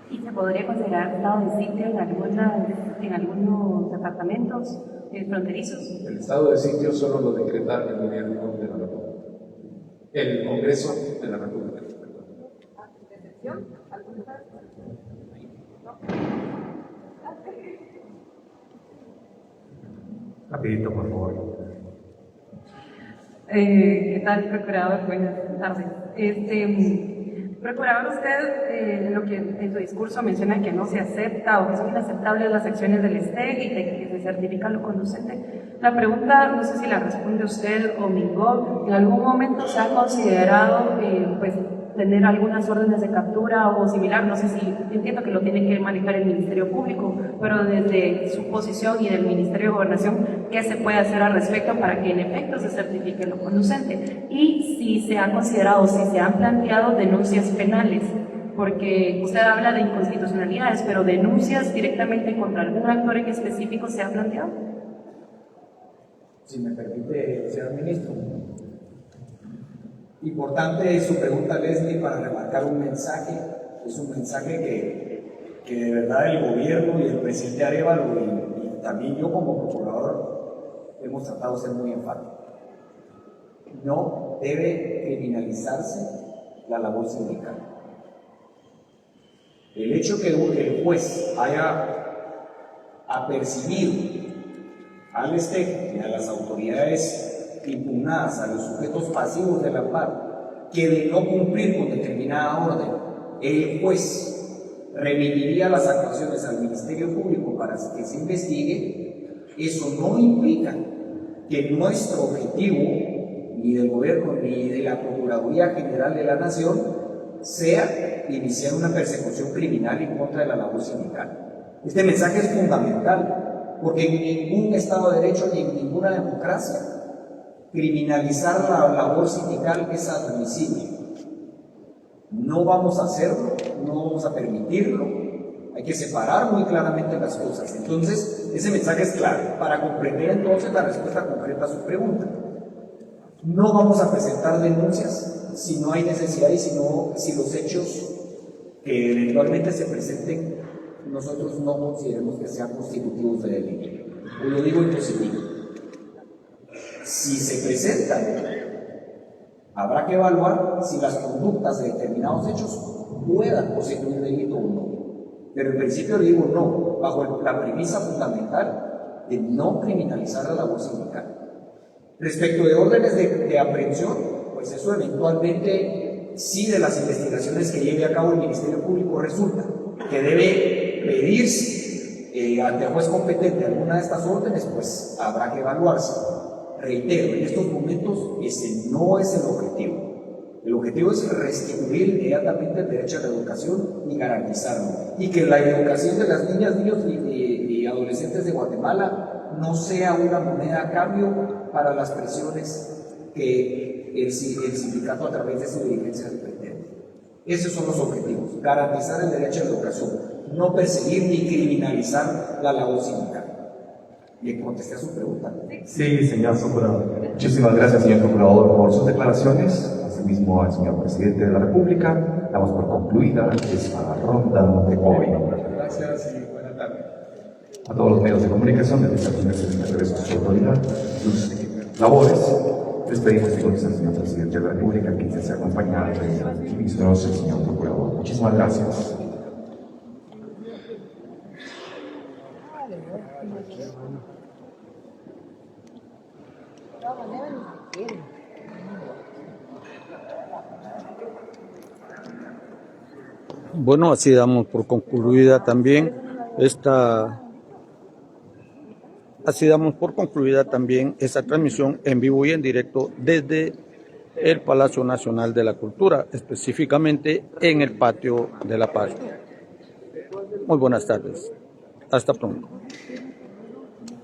¿Y se podría considerar estado de sitio en algunos departamentos fronterizos? El estado de sitio solo lo decreta el gobierno de la República. El Congreso de la República. Rapidito, por favor. ¿Qué tal, procurador? Buenas tardes. Procurador, usted en su discurso menciona que no se acepta o que son inaceptables las acciones del STEC y que se certifica lo conducente. La pregunta, no sé si la responde usted o Mingo, ¿en algún momento se ha considerado tener algunas órdenes de captura o similar? No sé si, entiendo que lo tiene que manejar el Ministerio Público, pero desde su posición y del Ministerio de Gobernación, ¿qué se puede hacer al respecto para que en efecto se certifique lo conducente? Y si se ha considerado, si se han planteado denuncias penales, porque usted habla de inconstitucionalidades, pero denuncias directamente contra algún actor en específico se ha planteado. Si me permite, señor ministro. Importante su pregunta, Leslie, para remarcar un mensaje. Es un mensaje que de verdad el gobierno y el presidente Arévalo y también yo como procurador hemos tratado de ser muy enfáticos. No debe criminalizarse la labor sindical. El hecho que el juez haya apercibido al STEC y a las autoridades impugnadas, a los sujetos pasivos del amparo, que de no cumplir con determinada orden, el juez remitiría las actuaciones al Ministerio Público para que se investigue, eso no implica que nuestro objetivo, ni del gobierno ni de la Procuraduría General de la Nación, sea iniciar una persecución criminal en contra de la labor sindical. Este mensaje es fundamental, porque en ningún Estado de Derecho ni en ninguna democracia criminalizar la labor sindical es admisible. No vamos a hacerlo, no vamos a permitirlo, hay que separar muy claramente las cosas. Entonces, ese mensaje es clave para comprender entonces la respuesta concreta a su pregunta. No vamos a presentar denuncias si no hay necesidad y si los hechos que eventualmente se presenten nosotros no consideremos que sean constitutivos de delito. Lo digo en positivo. Si se presentan, habrá que evaluar si las conductas de determinados hechos puedan constituir delito o no. Pero en principio digo no, bajo la premisa fundamental de no criminalizar la labor sindical. Respecto de órdenes de aprehensión, pues eso eventualmente, sí, de las investigaciones que lleve a cabo el Ministerio Público resulta que debe pedirse ante el juez competente alguna de estas órdenes, pues habrá que evaluarse. Reitero, en estos momentos ese no es el objetivo. El objetivo es restituir inmediatamente el derecho a la educación y garantizarlo. Y que la educación de las niñas, niños y adolescentes de Guatemala no sea una moneda a cambio para las presiones que el sindicato a través de su dirigencia pretende. Esos son los objetivos: garantizar el derecho a la educación, no perseguir ni criminalizar la labor sindical. ¿Le contesté a su pregunta? Sí, señor procurador. Muchísimas gracias, señor procurador, por sus declaraciones. Asimismo, al señor presidente de la República. Damos por concluida esta ronda de hoy. Gracias y buena tarde. A todos los medios de comunicación, desde de su autoridad, sus labores. Les pedimos entonces al señor presidente de la República que se acompañe del ministro, el señor procurador. Muchísimas gracias. Bueno, así damos por concluida también esta transmisión en vivo y en directo desde el Palacio Nacional de la Cultura, específicamente en el Patio de la Paz. Muy buenas tardes. Hasta pronto.